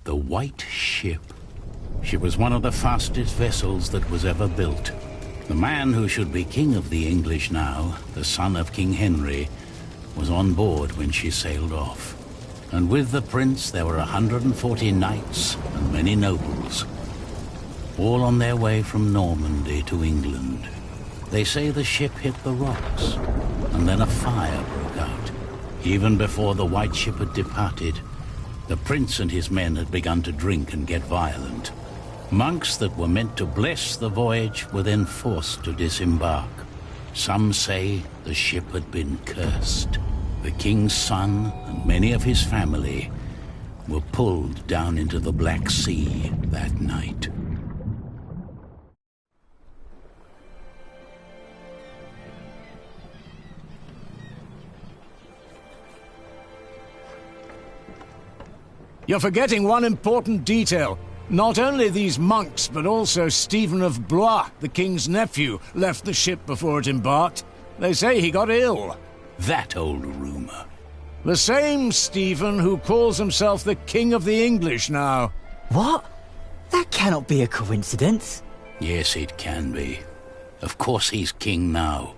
The White Ship. She was one of the fastest vessels that was ever built. The man who should be king of the English now, the son of King Henry, was on board when she sailed off. And with the prince there were 140 knights and many nobles, all on their way from Normandy to England. They say the ship hit the rocks, and then a fire broke out. Even before the White Ship had departed, the prince and his men had begun to drink and get violent. Monks that were meant to bless the voyage were then forced to disembark. Some say the ship had been cursed. The king's son and many of his family were pulled down into the Black Sea that night. You're forgetting one important detail. Not only these monks, but also Stephen of Blois, the king's nephew, left the ship before it embarked. They say he got ill. That old rumor. The same Stephen who calls himself the King of the English now. What? That cannot be a coincidence. Yes, it can be. Of course he's king now.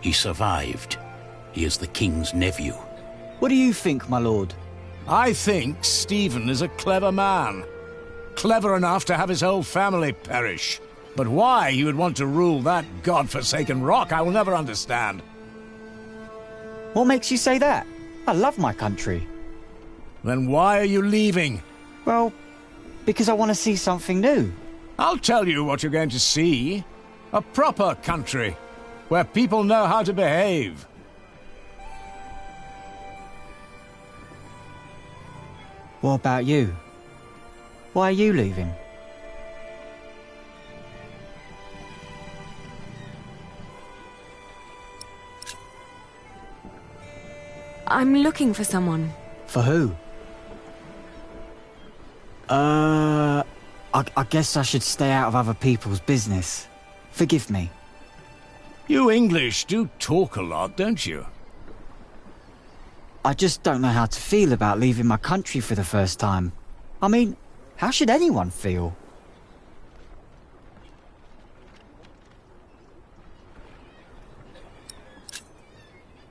He survived. He is the king's nephew. What do you think, my lord? I think Stephen is a clever man. Clever enough to have his whole family perish. But why he would want to rule that godforsaken rock, I will never understand. What makes you say that? I love my country. Then why are you leaving? Well, because I want to see something new. I'll tell you what you're going to see. A proper country, where people know how to behave. What about you? Why are you leaving? I'm looking for someone. For who? I guess I should stay out of other people's business. Forgive me. You English do talk a lot, don't you? I just don't know how to feel about leaving my country for the first time. I mean, how should anyone feel?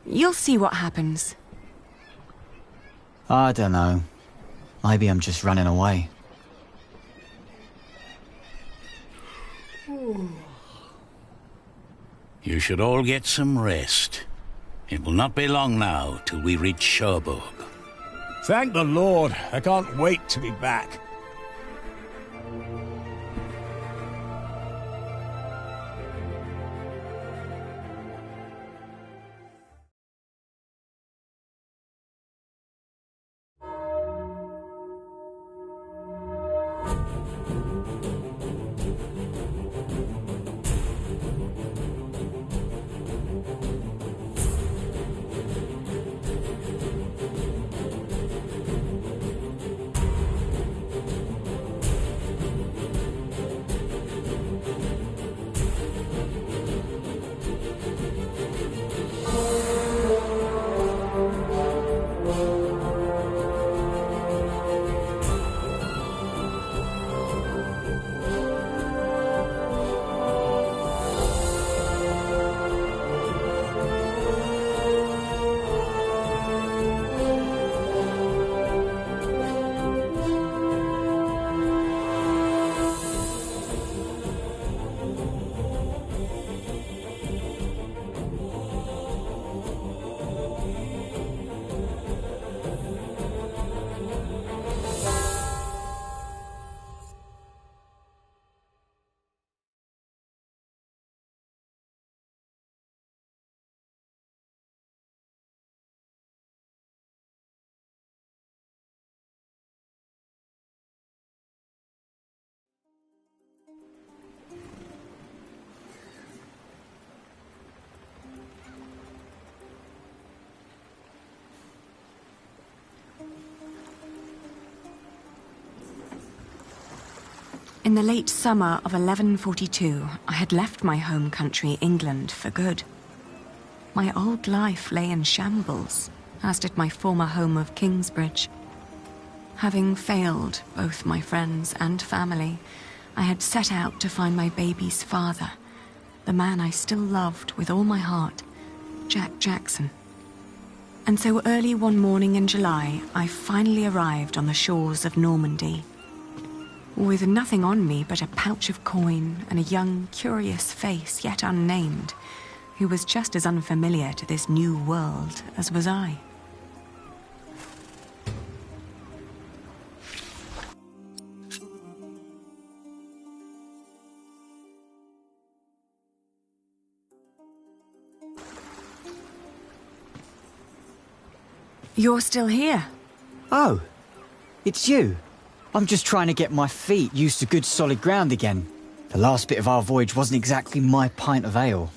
You'll see what happens. I don't know. Maybe I'm just running away. You should all get some rest. It will not be long now till we reach Cherbourg. Thank the Lord. I can't wait to be back. In the late summer of 1142, I had left my home country, England, for good. My old life lay in shambles, as did my former home of Kingsbridge. Having failed both my friends and family, I had set out to find my baby's father, the man I still loved with all my heart, Jack Jackson. And so early one morning in July, I finally arrived on the shores of Normandy. With nothing on me but a pouch of coin and a young, curious face yet unnamed, who was just as unfamiliar to this new world as was I. You're still here? Oh, it's you. I'm just trying to get my feet used to good solid ground again. The last bit of our voyage wasn't exactly my pint of ale.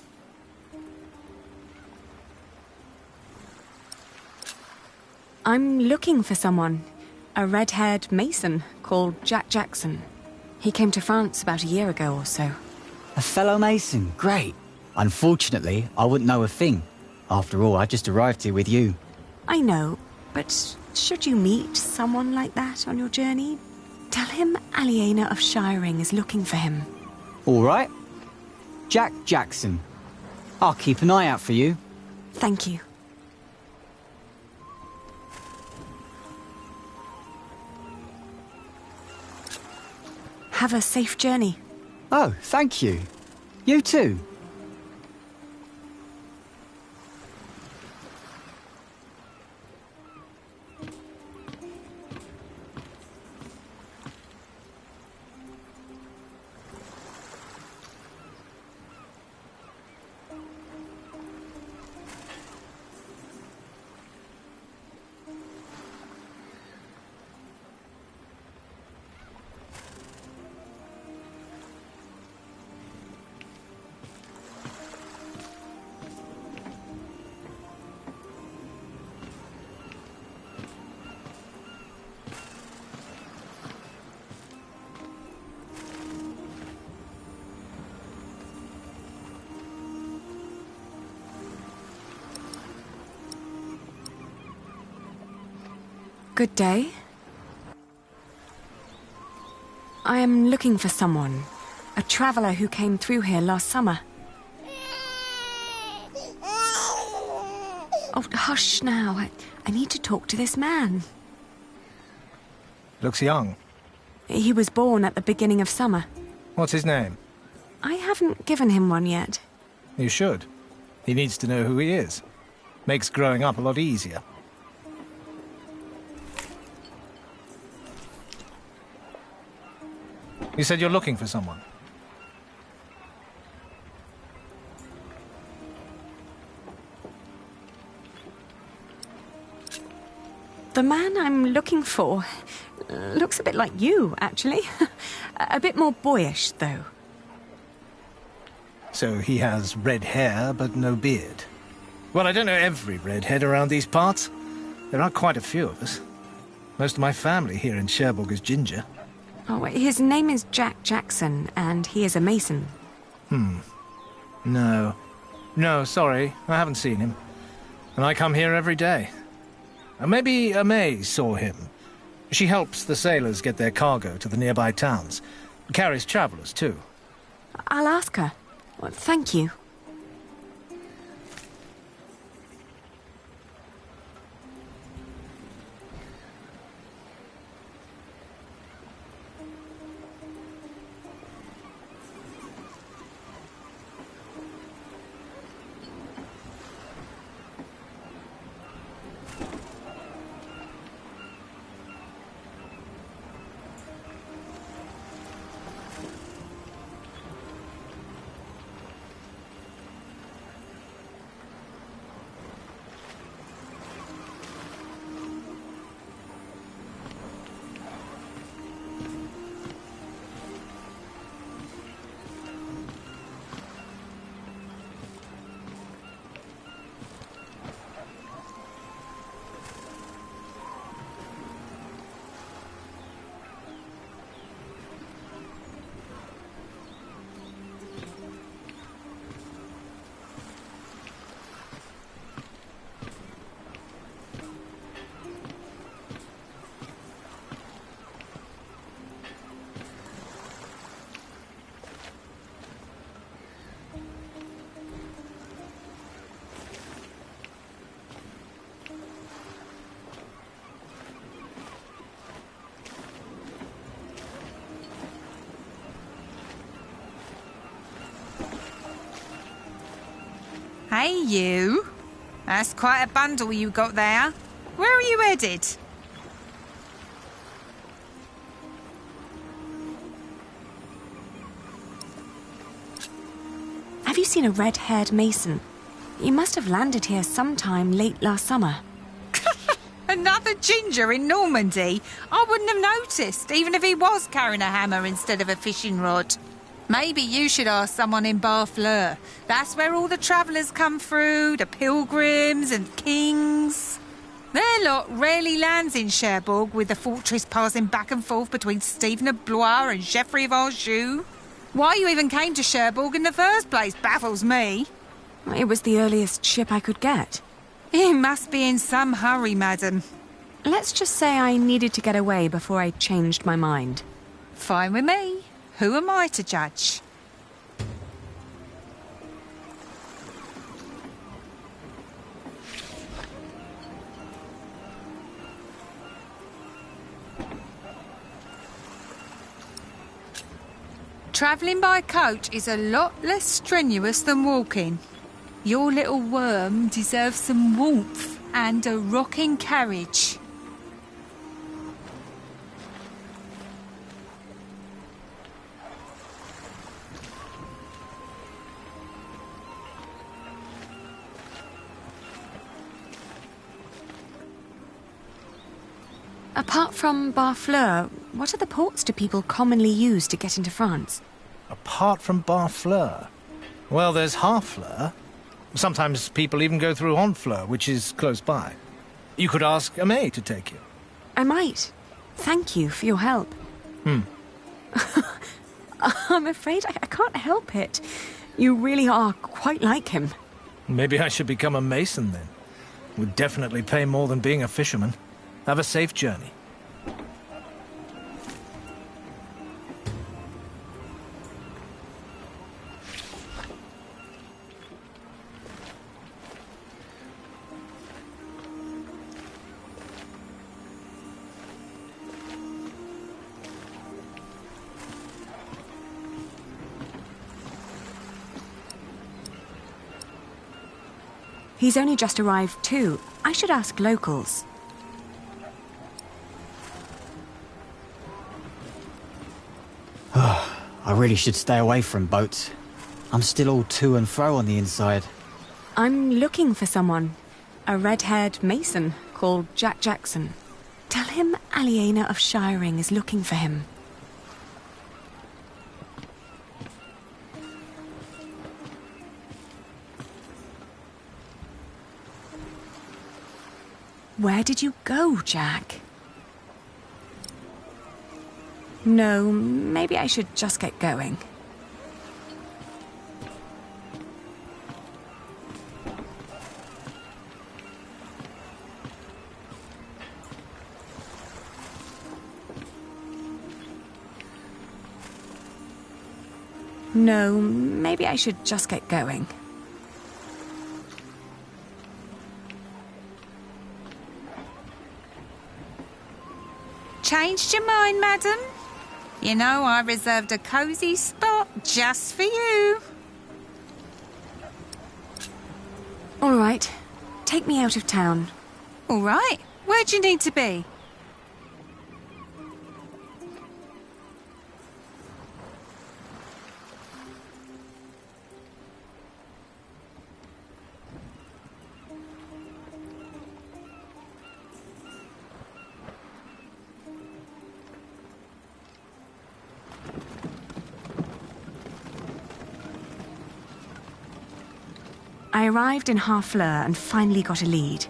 I'm looking for someone. A red-haired mason called Jack Jackson. He came to France about a year ago or so. A fellow mason, great. Unfortunately, I wouldn't know a thing. After all, I just arrived here with you. I know, but should you meet someone like that on your journey, tell him Aliena of Shiring is looking for him. All right. Jack Jackson. I'll keep an eye out for you. Thank you. Have a safe journey. Oh, thank you. You too. Good day. I am looking for someone. A traveller who came through here last summer. Oh, hush now. I need to talk to this man. Looks young. He was born at the beginning of summer. What's his name? I haven't given him one yet. You should. He needs to know who he is. Makes growing up a lot easier. You said you're looking for someone. The man I'm looking for looks a bit like you, actually. A bit more boyish, though. So he has red hair, but no beard. Well, I don't know every redhead around these parts. There are quite a few of us. Most of my family here in Cherbourg is ginger. Oh, his name is Jack Jackson, and he is a mason. No. No, sorry. I haven't seen him. And I come here every day. Maybe May saw him. She helps the sailors get their cargo to the nearby towns. Carries travellers, too. I'll ask her. Well, thank you. Hey, you. That's quite a bundle you got there. Where are you headed? Have you seen a red-haired mason? He must have landed here sometime late last summer. Another ginger in Normandy? I wouldn't have noticed, even if he was carrying a hammer instead of a fishing rod. Maybe you should ask someone in Barfleur. That's where all the travellers come through, the pilgrims and kings. Their lot rarely lands in Cherbourg, with the fortress passing back and forth between Stephen of Blois and Geoffrey of Anjou. Why you even came to Cherbourg in the first place baffles me. It was the earliest ship I could get. You must be in some hurry, madam. Let's just say I needed to get away before I changed my mind. Fine with me. Who am I to judge? Travelling by coach is a lot less strenuous than walking. Your little worm deserves some warmth and a rocking carriage. Apart from Barfleur, what other ports do people commonly use to get into France? Apart from Barfleur? Well, there's Harfleur. Sometimes people even go through Honfleur, which is close by. You could ask Amé to take you. I might. Thank you for your help. I'm afraid I can't help it. You really are quite like him. Maybe I should become a mason then. Would definitely pay more than being a fisherman. Have a safe journey. He's only just arrived too. I should ask locals. I really should stay away from boats. I'm still all to and fro on the inside. I'm looking for someone. A red-haired mason called Jack Jackson. Tell him Aliena of Shiring is looking for him. Where did you go, Jack? No, maybe I should just get going. No, maybe I should just get going. Changed your mind, madam? You know, I reserved a cosy spot just for you. All right, take me out of town. All right, where do you need to be? I arrived in Harfleur and finally got a lead.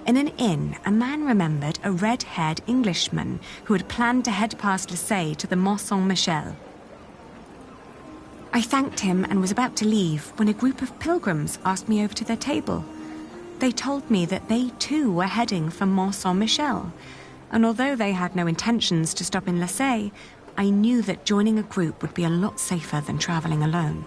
In an inn, a man remembered a red-haired Englishman who had planned to head past Marseille to the Mont Saint-Michel. I thanked him and was about to leave when a group of pilgrims asked me over to their table. They told me that they too were heading for Mont Saint-Michel, and although they had no intentions to stop in Marseille, I knew that joining a group would be a lot safer than travelling alone.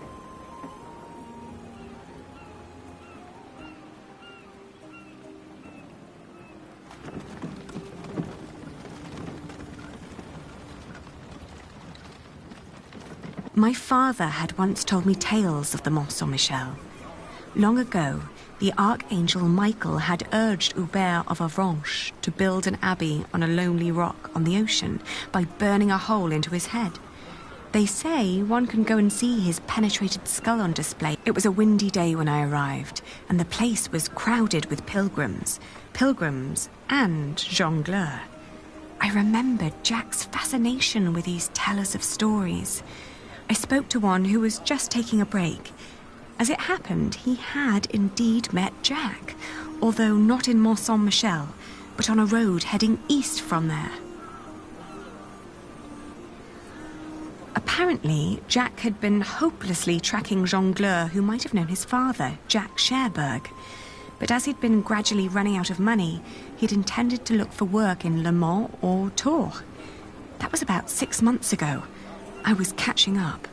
My father had once told me tales of the Mont Saint-Michel. Long ago, the Archangel Michael had urged Hubert of Avranches to build an abbey on a lonely rock on the ocean by burning a hole into his head. They say one can go and see his penetrated skull on display. It was a windy day when I arrived, and the place was crowded with pilgrims and jongleurs. I remembered Jack's fascination with these tellers of stories. I spoke to one who was just taking a break. As it happened, he had indeed met Jack, although not in Mont Saint-Michel, but on a road heading east from there. Apparently, Jack had been hopelessly tracking jongleurs who might have known his father, Jack Cherbourg. But as he'd been gradually running out of money, he'd intended to look for work in Le Mans or Tours. That was about 6 months ago. I was catching up.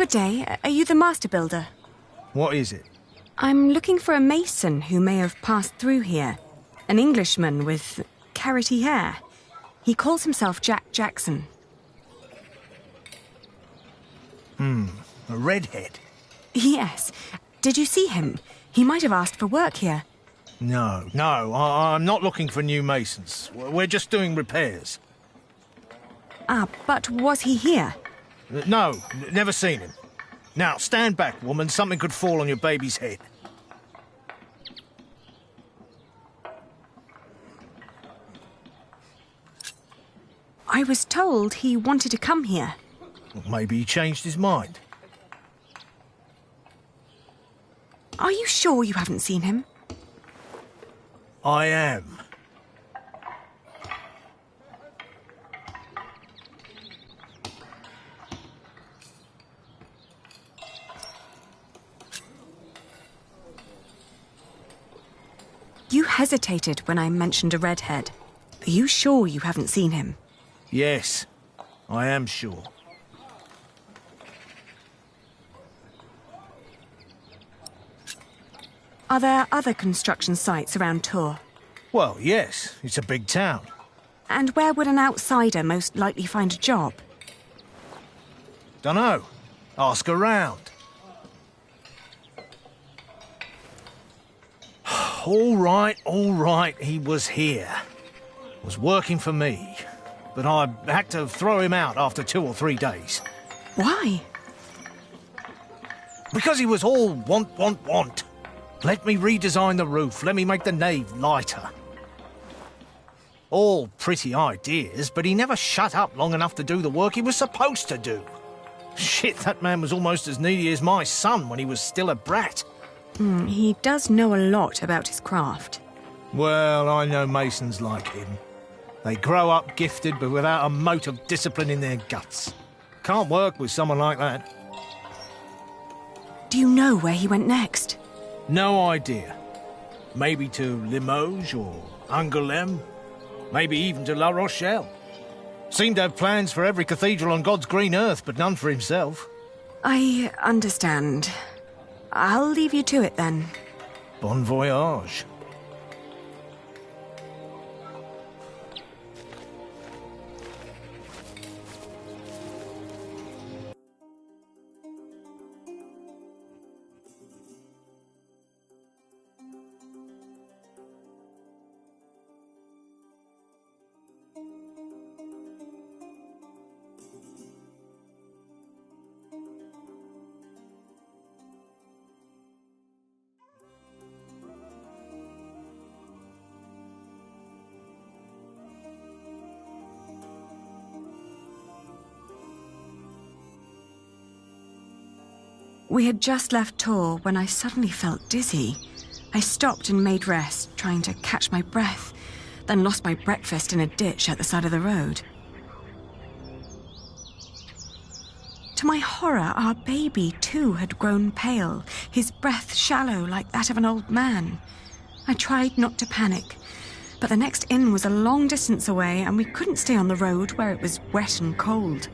Good day. Are you the master builder? What is it? I'm looking for a mason who may have passed through here. An Englishman with carroty hair. He calls himself Jack Jackson. A redhead? Yes. Did you see him? He might have asked for work here. No, I'm not looking for new masons. We're just doing repairs. Ah, but was he here? No, never seen him. Now, stand back, woman. Something could fall on your baby's head. I was told he wanted to come here. Well, maybe he changed his mind. Are you sure you haven't seen him? I am. You hesitated when I mentioned a redhead. Are you sure you haven't seen him? Yes, I am sure. Are there other construction sites around Tours? Well, yes, it's a big town. And where would an outsider most likely find a job? Dunno. Ask around. All right, he was here. Was working for me. But I had to throw him out after 2 or 3 days. Why? Because he was all want. Let me redesign the roof, let me make the nave lighter. All pretty ideas, but he never shut up long enough to do the work he was supposed to do. Shit, that man was almost as needy as my son when he was still a brat. He does know a lot about his craft. Well, I know masons like him. They grow up gifted, but without a mote of discipline in their guts. Can't work with someone like that. Do you know where he went next? No idea. Maybe to Limoges or Angoulême. Maybe even to La Rochelle. Seemed to have plans for every cathedral on God's green earth, but none for himself. I understand. I'll leave you to it then. Bon voyage. We had just left Tours when I suddenly felt dizzy. I stopped and made rest, trying to catch my breath, then lost my breakfast in a ditch at the side of the road. To my horror, our baby too had grown pale, his breath shallow like that of an old man. I tried not to panic, but the next inn was a long distance away and we couldn't stay on the road where it was wet and cold.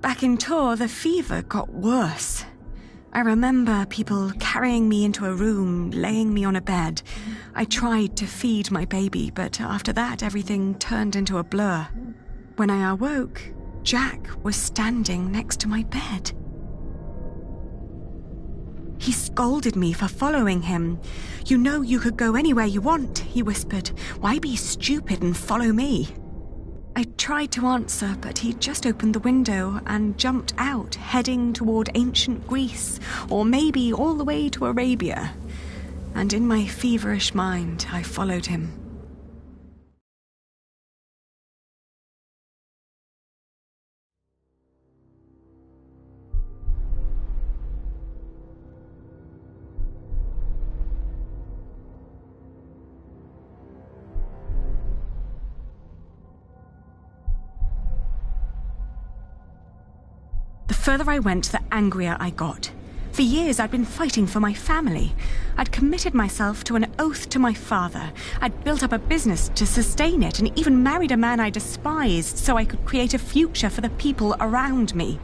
Back in Tours, the fever got worse. I remember people carrying me into a room, laying me on a bed. I tried to feed my baby, but after that, everything turned into a blur. When I awoke, Jack was standing next to my bed. He scolded me for following him. "You know you could go anywhere you want," he whispered. "Why be stupid and follow me?" I tried to answer, but he just opened the window and jumped out, heading toward ancient Greece, or maybe all the way to Arabia. And in my feverish mind, I followed him. The further I went, the angrier I got. For years, I'd been fighting for my family. I'd committed myself to an oath to my father. I'd built up a business to sustain it and even married a man I despised so I could create a future for the people around me.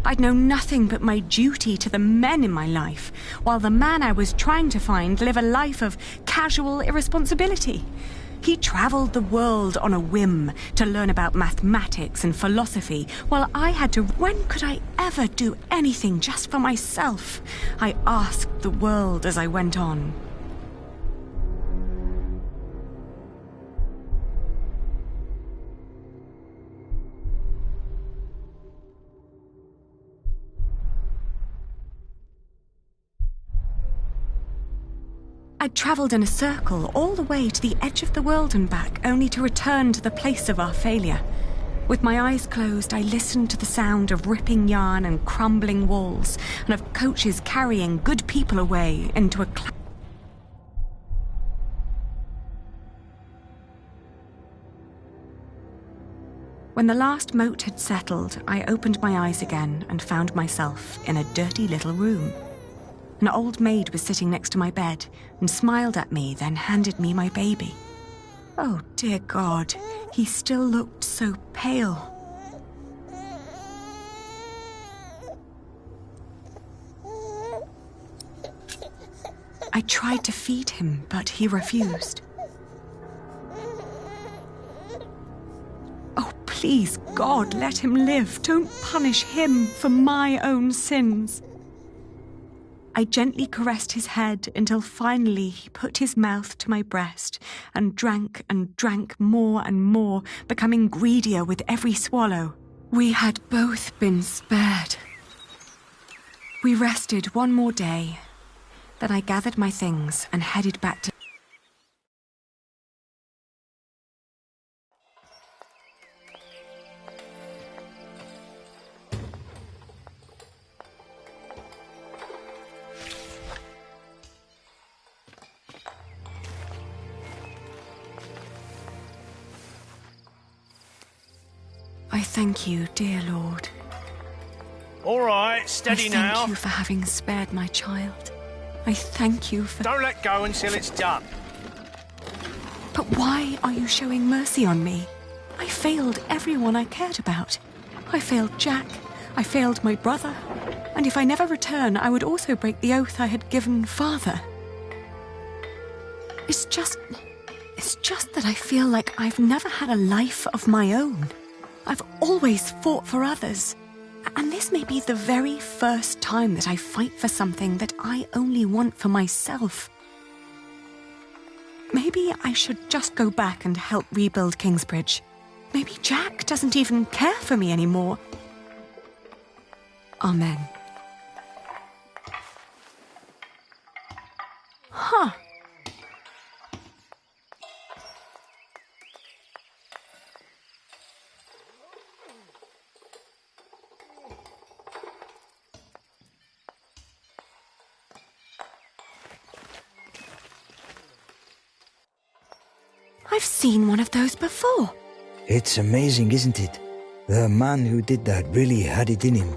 I'd known nothing but my duty to the men in my life, while the man I was trying to find lived a life of casual irresponsibility. He travelled the world on a whim to learn about mathematics and philosophy, while I had to... When could I ever do anything just for myself? I asked the world as I went on. I'd travelled in a circle all the way to the edge of the world and back, only to return to the place of our failure. With my eyes closed, I listened to the sound of ripping yarn and crumbling walls, and of coaches carrying good people away into a When the last moat had settled, I opened my eyes again and found myself in a dirty little room. An old maid was sitting next to my bed and smiled at me, then handed me my baby. Oh, dear God, he still looked so pale. I tried to feed him, but he refused. Oh, please, God, let him live. Don't punish him for my own sins. I gently caressed his head until finally he put his mouth to my breast and drank more and more, becoming greedier with every swallow. We had both been spared. We rested one more day. Then I gathered my things and headed back to... I thank you, dear Lord. All right, steady now. I thank you for having spared my child. I thank you for... Don't let go until it's done. But why are you showing mercy on me? I failed everyone I cared about. I failed Jack. I failed my brother. And if I never return, I would also break the oath I had given Father. It's just that I feel like I've never had a life of my own. I've always fought for others. And this may be the very first time that I fight for something that I only want for myself. Maybe I should just go back and help rebuild Kingsbridge. Maybe Jack doesn't even care for me anymore. Amen. Huh. I've seen one of those before. It's amazing, isn't it? The man who did that really had it in him.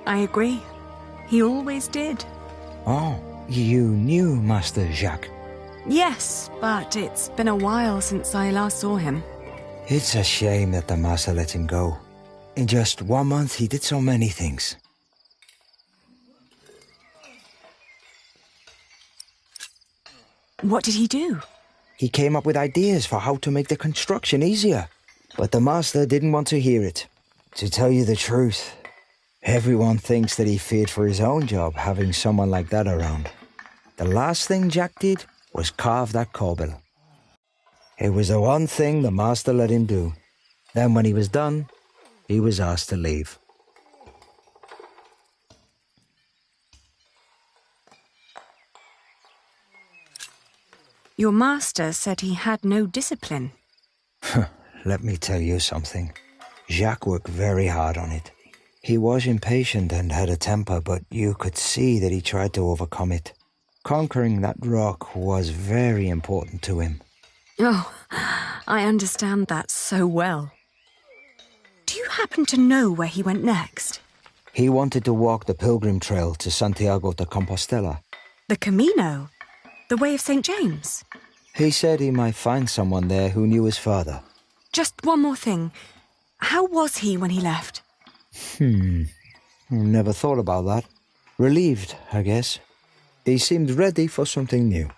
I agree. He always did. Oh, you knew Master Jacques? Yes, but it's been a while since I last saw him. It's a shame that the Master let him go. In just 1 month, he did so many things. What did he do? He came up with ideas for how to make the construction easier. But the Master didn't want to hear it. To tell you the truth, everyone thinks that he feared for his own job having someone like that around. The last thing Jack did was carve that corbel. It was the one thing the Master let him do. Then when he was done, he was asked to leave. Your master said he had no discipline. Let me tell you something. Jacques worked very hard on it. He was impatient and had a temper, but you could see that he tried to overcome it. Conquering that rock was very important to him. Oh, I understand that so well. Do you happen to know where he went next? He wanted to walk the pilgrim trail to Santiago de Compostela. The Camino? The Way of St. James? He said he might find someone there who knew his father. Just one more thing. How was he when he left? Never thought about that. Relieved, I guess. He seemed ready for something new.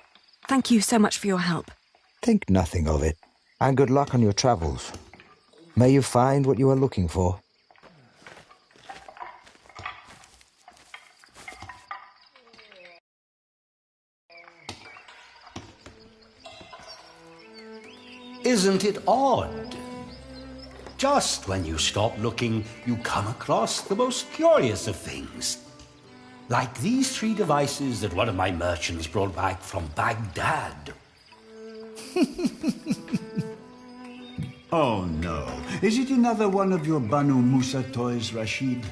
Thank you so much for your help. Think nothing of it. And good luck on your travels. May you find what you are looking for. Isn't it odd? Just when you stop looking, you come across the most curious of things. Like these 3 devices that one of my merchants brought back from Baghdad. Oh no. Is it another one of your Banu Musa toys, Rashid?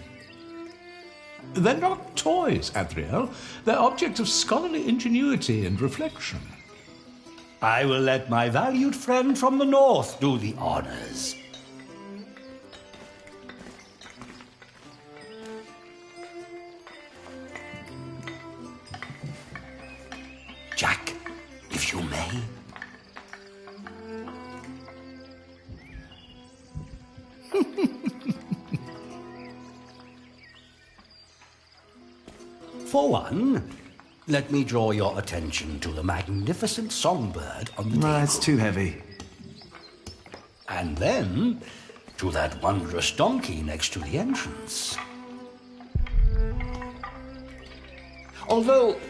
They're not toys, Adriel. They're objects of scholarly ingenuity and reflection. I will let my valued friend from the north do the honors. Jack, if you may. For one, let me draw your attention to the magnificent songbird on the table. It's too heavy. And then to that wondrous donkey next to the entrance. Although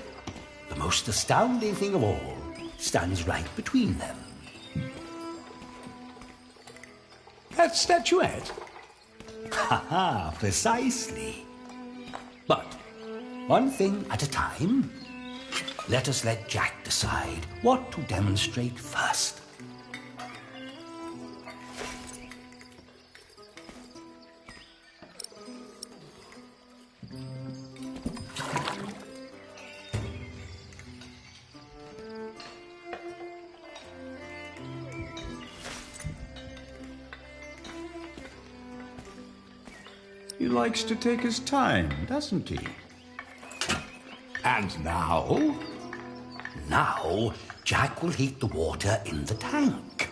the most astounding thing of all stands right between them. That statuette? Ha-ha, precisely. But one thing at a time. Let us let Jack decide what to demonstrate first. He likes to take his time, doesn't he? And now? Now, Jack will heat the water in the tank.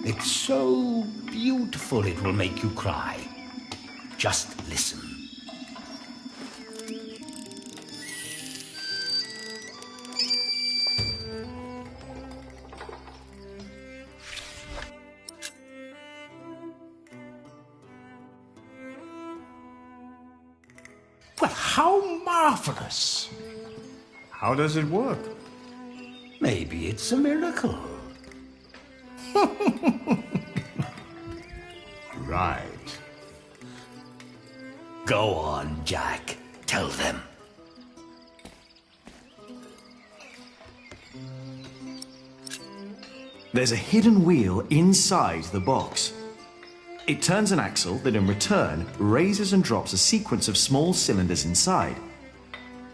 It's so beautiful it will make you cry. Just listen. Well, how marvelous! How does it work? Maybe it's a miracle. Right. Go on, Jack. Tell them. There's a hidden wheel inside the box. It turns an axle that in return raises and drops a sequence of small cylinders inside.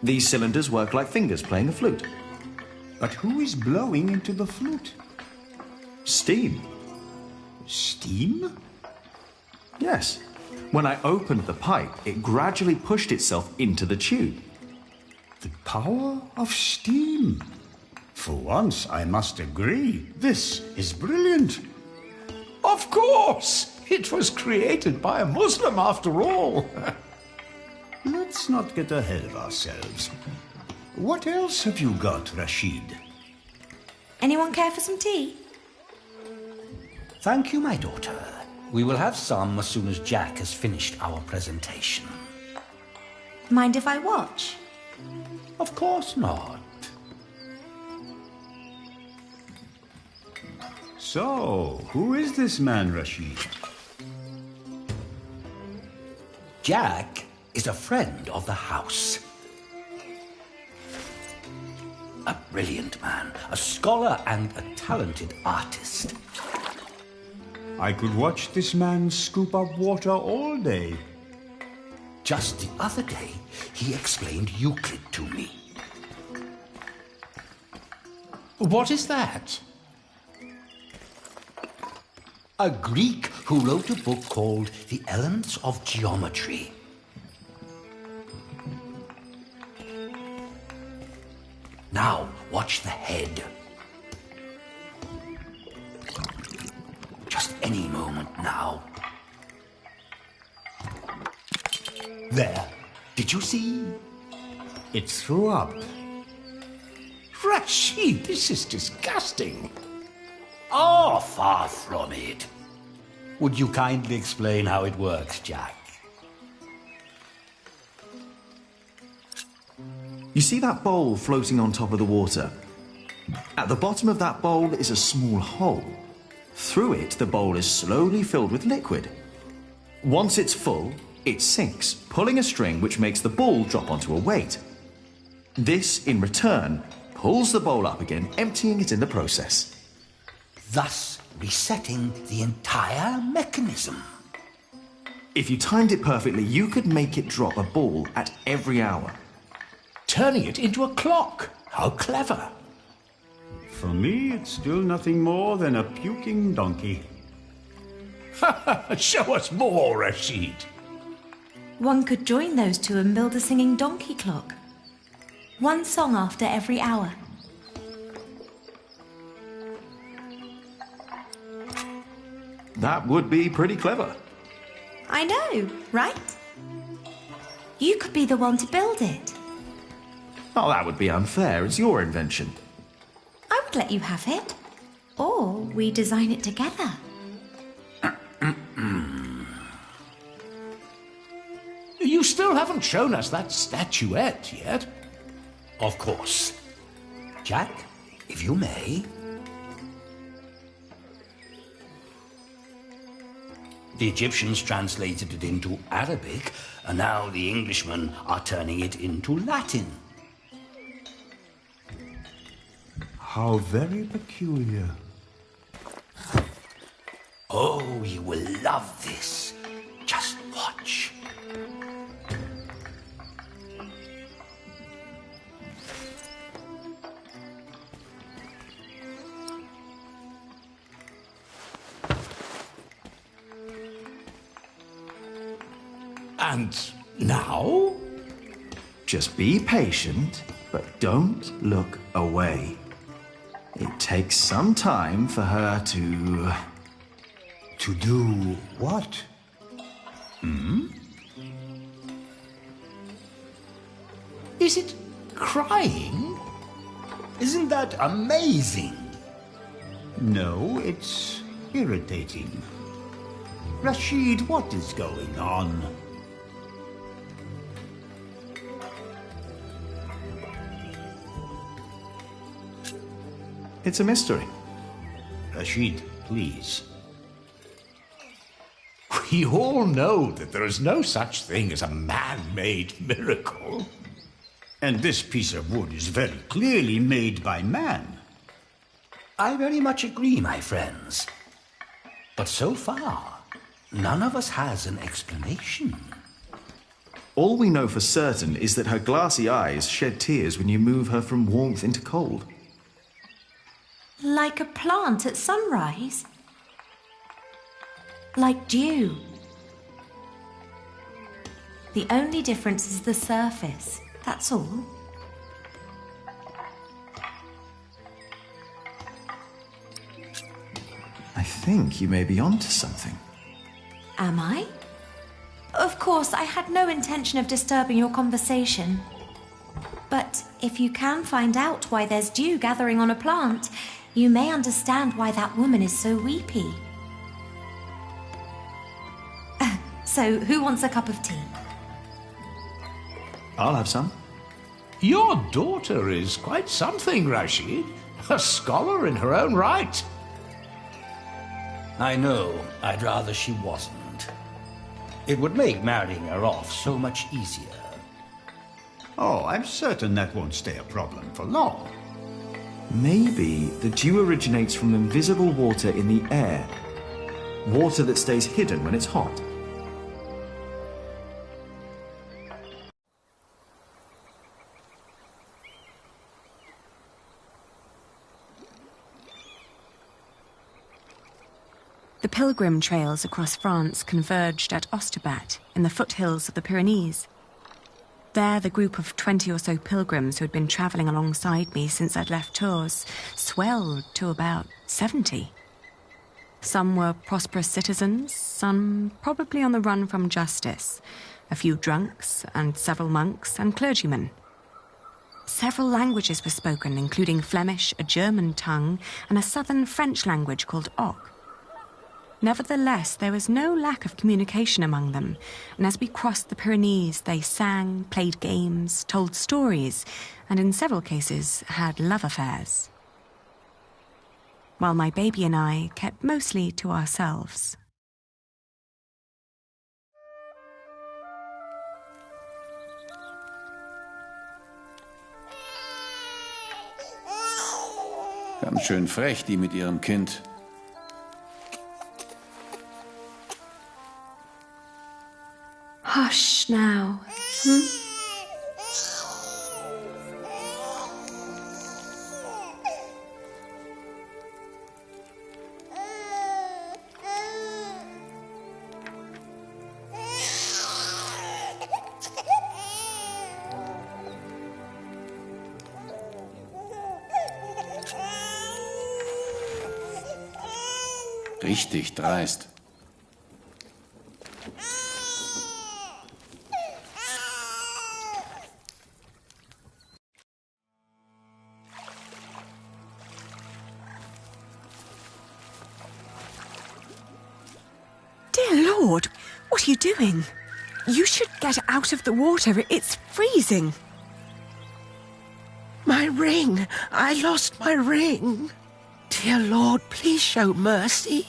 These cylinders work like fingers playing a flute. But who is blowing into the flute? Steam. Steam? Yes. When I opened the pipe, it gradually pushed itself into the tube. The power of steam. For once, I must agree. This is brilliant. Of course! It was created by a Muslim after all. Let's not get ahead of ourselves. What else have you got, Rashid? Anyone care for some tea? Thank you, my daughter. We will have some as soon as Jack has finished our presentation. Mind if I watch? Of course not. So, who is this man, Rashid? Jack is a friend of the house. A brilliant man, a scholar and a talented artist. I could watch this man scoop up water all day. Just the other day, he explained Euclid to me. What is that? A Greek who wrote a book called The Elements of Geometry. Now, watch the head. Just any moment now. There. Did you see? It threw up. Rashid, this is disgusting. Oh, far from it. Would you kindly explain how it works, Jack? You see that bowl floating on top of the water? At the bottom of that bowl is a small hole. Through it, the bowl is slowly filled with liquid. Once it's full, it sinks, pulling a string which makes the ball drop onto a weight. This, in return, pulls the bowl up again, emptying it in the process. Thus resetting the entire mechanism. If you timed it perfectly, you could make it drop a ball at every hour. Turning it into a clock. How clever. For me, it's still nothing more than a puking donkey. Show us more, Rashid. One could join those two and build a singing donkey clock. One song after every hour. That would be pretty clever. I know, right? You could be the one to build it. Oh, that would be unfair. It's your invention. I would let you have it. Or we design it together. You still haven't shown us that statuette yet. Of course. Jack, if you may. The Egyptians translated it into Arabic, and now the Englishmen are turning it into Latin. How very peculiar. Oh, you will love this. Just watch. And now? Just be patient, but don't look away. It takes some time for her to... To do what? Is it crying? Isn't that amazing? No, it's irritating. Rashid, what is going on? It's a mystery. Rashid, please. We all know that there is no such thing as a man-made miracle. And this piece of wood is very clearly made by man. I very much agree, my friends. But so far, none of us has an explanation. All we know for certain is that her glassy eyes shed tears when you move her from warmth into cold. Like a plant at sunrise. Like dew. The only difference is the surface, that's all. I think you may be onto something. Am I? Of course, I had no intention of disturbing your conversation. But if you can find out why there's dew gathering on a plant, you may understand why that woman is so weepy. So, who wants a cup of tea? I'll have some. Your daughter is quite something, Rashid. A scholar in her own right. I know. I'd rather she wasn't. It would make marrying her off so much easier. Oh, I'm certain that won't stay a problem for long. Maybe the dew originates from invisible water in the air. Water that stays hidden when it's hot. The pilgrim trails across France converged at Osterbat, in the foothills of the Pyrenees. There, the group of 20 or so pilgrims who had been travelling alongside me since I'd left Tours swelled to about 70. Some were prosperous citizens, some probably on the run from justice, a few drunks, and several monks and clergymen. Several languages were spoken, including Flemish, a German tongue, and a southern French language called Oc. Nevertheless, there was no lack of communication among them, and as we crossed the Pyrenees, they sang, played games, told stories, and in several cases had love affairs. While my baby and I kept mostly to ourselves. Ganz schön frech, die mit ihrem Kind. Hush now. Richtig dreist. Dear Lord, what are you doing? You should get out of the water. It's freezing. My ring! I lost my ring! Dear Lord, please show mercy.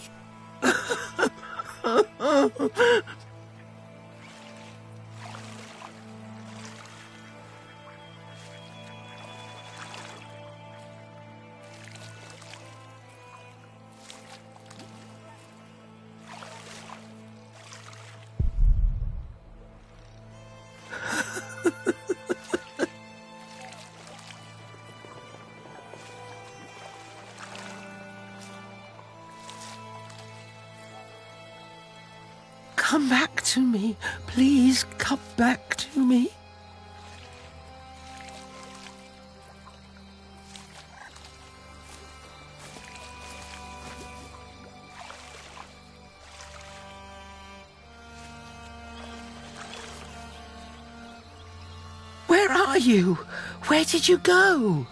Come back to me. Please come back to me. Where are you? Where did you go?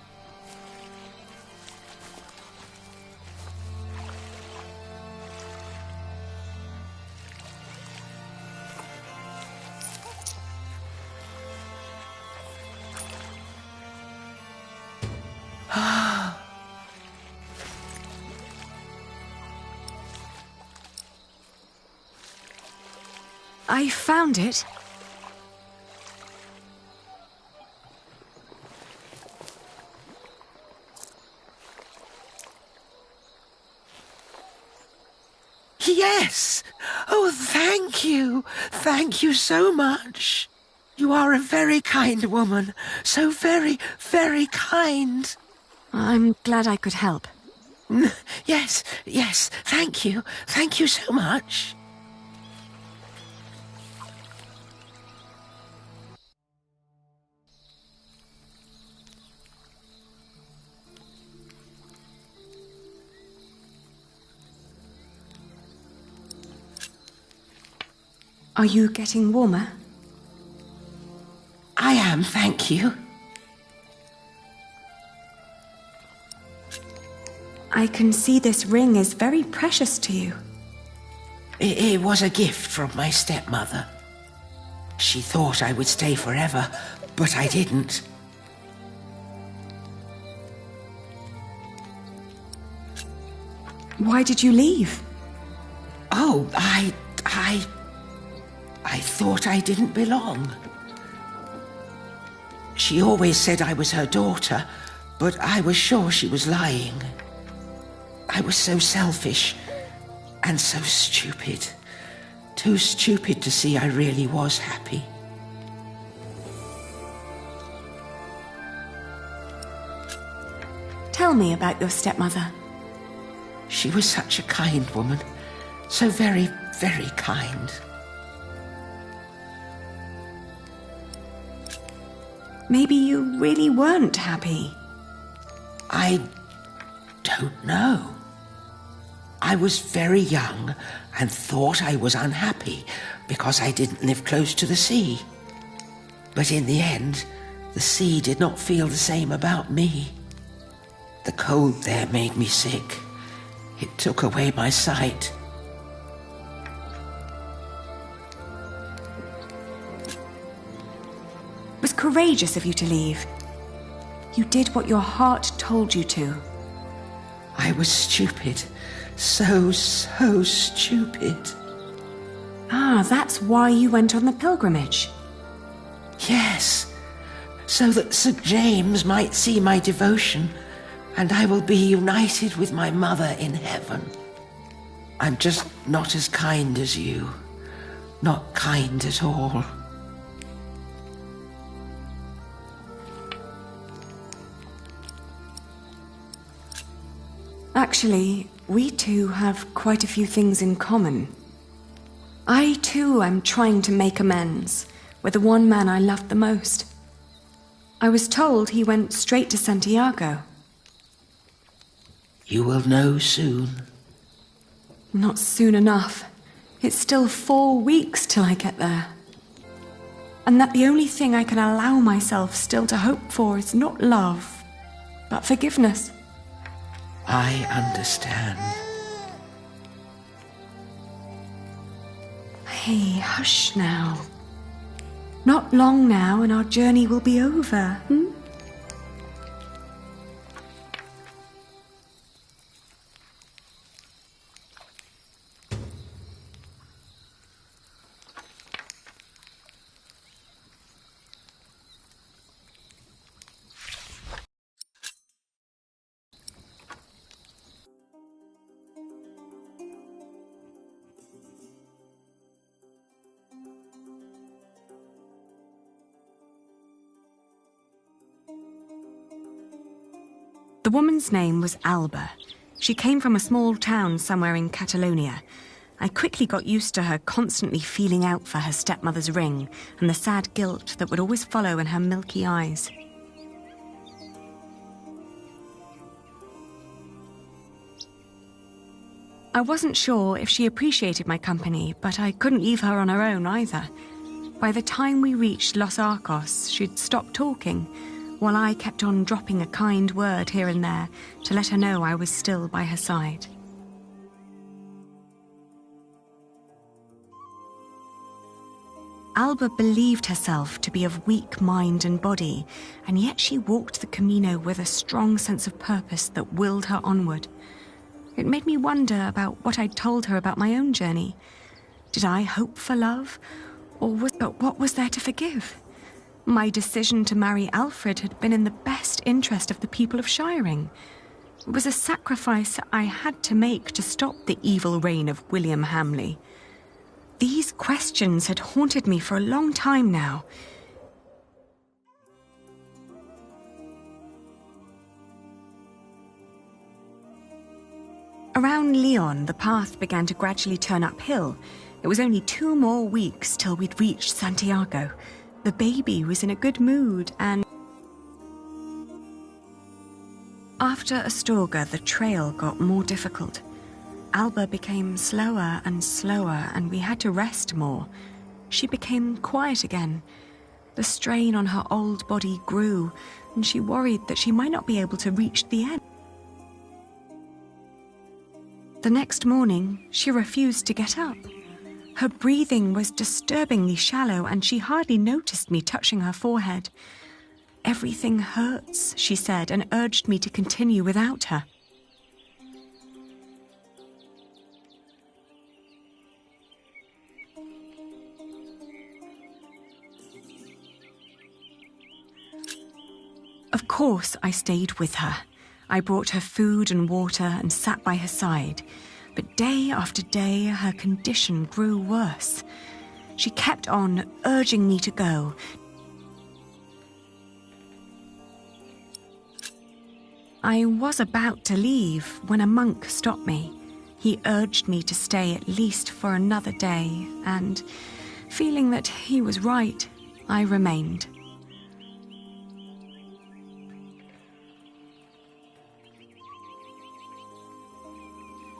I found it. Yes! Oh, thank you. Thank you so much. You are a very kind woman. So very, very kind. I'm glad I could help. Yes, yes, thank you. Thank you so much. Are you getting warmer? I am, thank you. I can see this ring is very precious to you. It was a gift from my stepmother. She thought I would stay forever, but I didn't. Why did you leave? Oh, I thought I didn't belong. She always said I was her daughter, But I was sure she was lying. I was so selfish and so stupid. Too stupid to see I really was happy. Tell me about your stepmother. She was such a kind woman. So very, very kind. Maybe you really weren't happy. I don't know. I was very young and thought I was unhappy because I didn't live close to the sea. But in the end, the sea did not feel the same about me. The cold there made me sick. It took away my sight. It was courageous of you to leave. You did what your heart told you to. I was stupid. So stupid. Ah, that's why you went on the pilgrimage. Yes, so that St. James might see my devotion, and I will be united with my mother in heaven. I'm just not as kind as you. Not kind at all. Actually, we two have quite a few things in common. I too am trying to make amends with the one man I loved the most. I was told he went straight to Santiago. You will know soon. Not soon enough. It's still 4 weeks till I get there. And that the only thing I can allow myself still to hope for is not love, but forgiveness. I understand. Hey, hush now. Not long now and our journey will be over, The woman's name was Alba. She came from a small town somewhere in Catalonia. I quickly got used to her constantly feeling out for her stepmother's ring and the sad guilt that would always follow in her milky eyes. I wasn't sure if she appreciated my company, but I couldn't leave her on her own either. By the time we reached Los Arcos, she'd stopped talking, while I kept on dropping a kind word here and there to let her know I was still by her side. Alba believed herself to be of weak mind and body, and yet she walked the Camino with a strong sense of purpose that willed her onward. It made me wonder about what I'd told her about my own journey. Did I hope for love, or what was there to forgive? My decision to marry Alfred had been in the best interest of the people of Shiring. It was a sacrifice I had to make to stop the evil reign of William Hamley. These questions had haunted me for a long time now. Around Lyon, the path began to gradually turn uphill. It was only 2 more weeks till we'd reached Santiago. The baby was in a good mood, and after Astorga, the trail got more difficult. Alba became slower and slower, and we had to rest more. She became quiet again. The strain on her old body grew, and she worried that she might not be able to reach the end. The next morning, she refused to get up. Her breathing was disturbingly shallow, and she hardly noticed me touching her forehead. Everything hurts, she said, and urged me to continue without her. Of course, I stayed with her. I brought her food and water and sat by her side. But day after day, her condition grew worse. She kept on urging me to go. I was about to leave when a monk stopped me. He urged me to stay at least for another day, and feeling that he was right, I remained.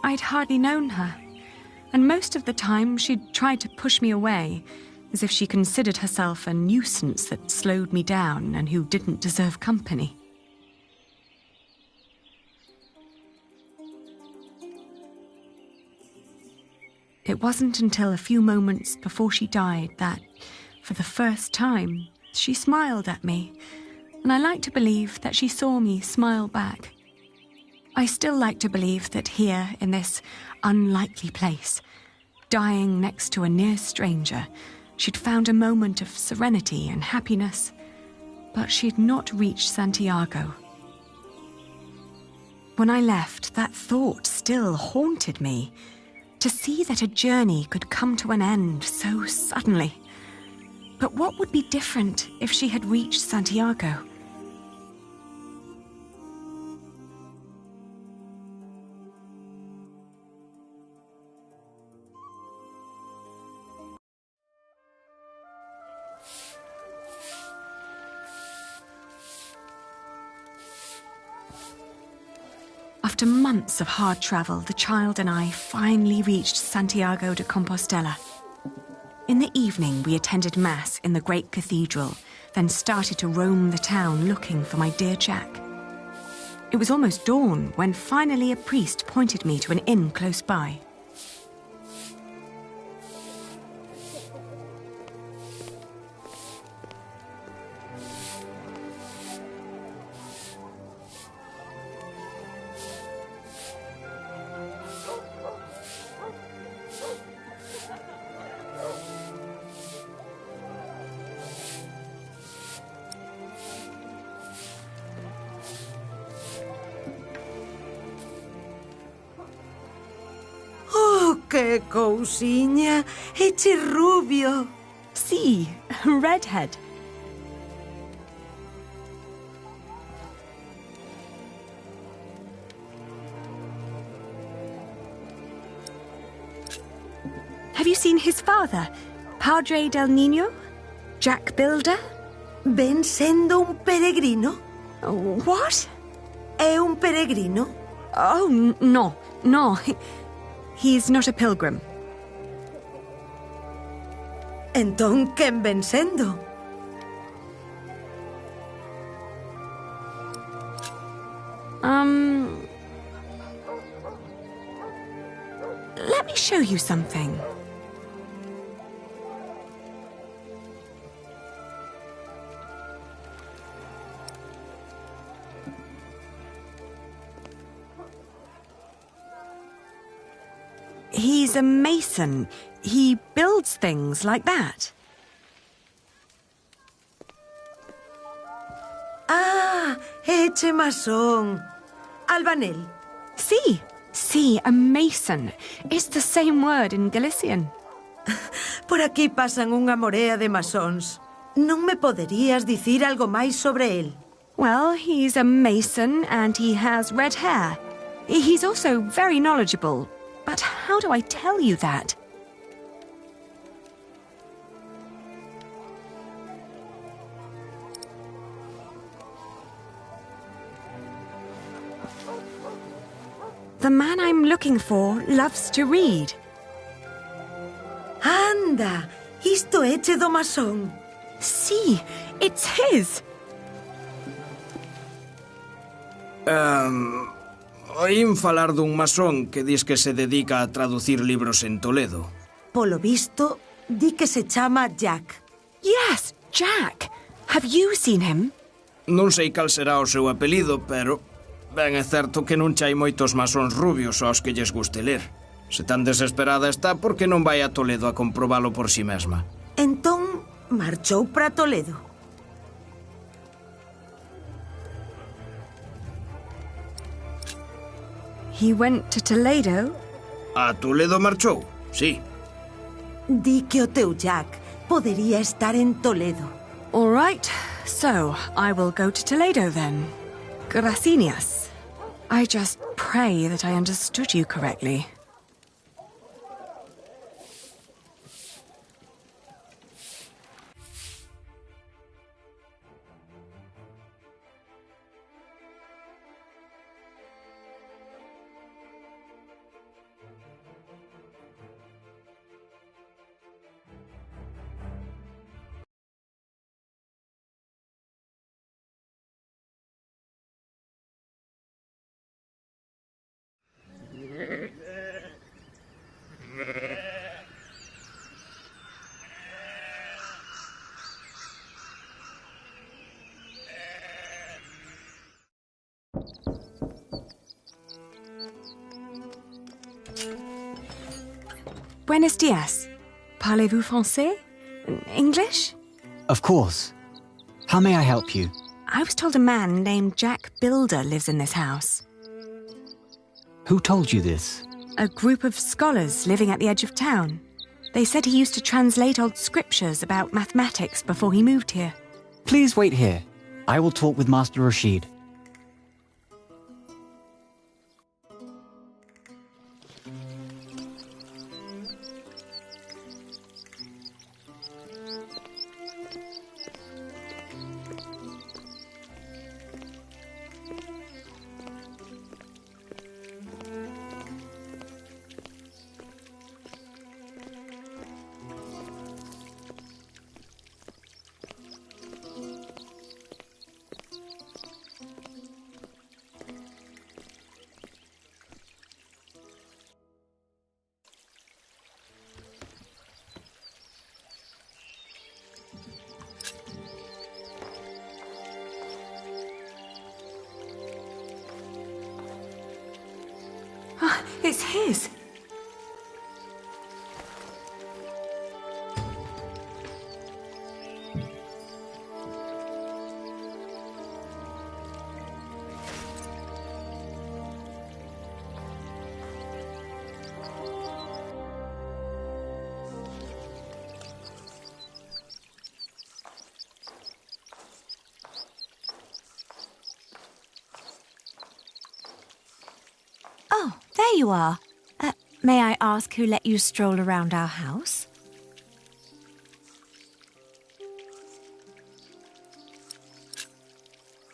I'd hardly known her, and most of the time she'd tried to push me away, as if she considered herself a nuisance that slowed me down and who didn't deserve company. It wasn't until a few moments before she died that, for the first time, she smiled at me, and I like to believe that she saw me smile back. I still like to believe that here, in this unlikely place, dying next to a near stranger, she'd found a moment of serenity and happiness, but she'd not reached Santiago. When I left, that thought still haunted me. To see that a journey could come to an end so suddenly. But what would be different if she had reached Santiago? After months of hard travel, the child and I finally reached Santiago de Compostela. In the evening, we attended Mass in the great cathedral, then started to roam the town looking for my dear Jack. It was almost dawn when finally a priest pointed me to an inn close by. ¡Qué cousiña! ¡Eche rubio! Sí, redhead. Have you seen his father, Padre del Niño? Jack Builder? Ven sendo un peregrino. What? ¿É un peregrino? Oh, no. He's not a pilgrim. Entón, quen ven sendo? Let me show you something. He's a mason. He builds things like that. Ah, eche masón. Albanel. Sí, a mason. It's the same word in Galician. Por aquí pasan unha morea de masóns. Non me poderías dicir algo máis sobre él? Well, he's a mason and he has red hair. He's also very knowledgeable. But how do I tell you that? The man I'm looking for loves to read. Anda, isto eche do masón. Sí, it's his. Oín falar dun masón que dis que se dedica a traducir libros en Toledo. Polo visto, di que se chama Jack. Yes, Jack. Have you seen him? Non sei cal será o seu apelido, pero ben é certo que non chai moitos masóns rubios aos que lles guste ler. Se tan desesperada está, por que non vai a Toledo a comprobalo por si mesma? Entón, marchou para Toledo. He went to Toledo? A Toledo marchou, sí. Di que o teu Jack podería estar en Toledo. All right, so I will go to Toledo then. Gracias. I just pray that I understood you correctly. Buenos dias. Parlez-vous français? English? Of course. How may I help you? I was told a man named Jack Builder lives in this house. Who told you this? A group of scholars living at the edge of town. They said he used to translate old scriptures about mathematics before he moved here. Please wait here. I will talk with Master Rashid. It's his. Oh, there you are. May I ask who let you stroll around our house?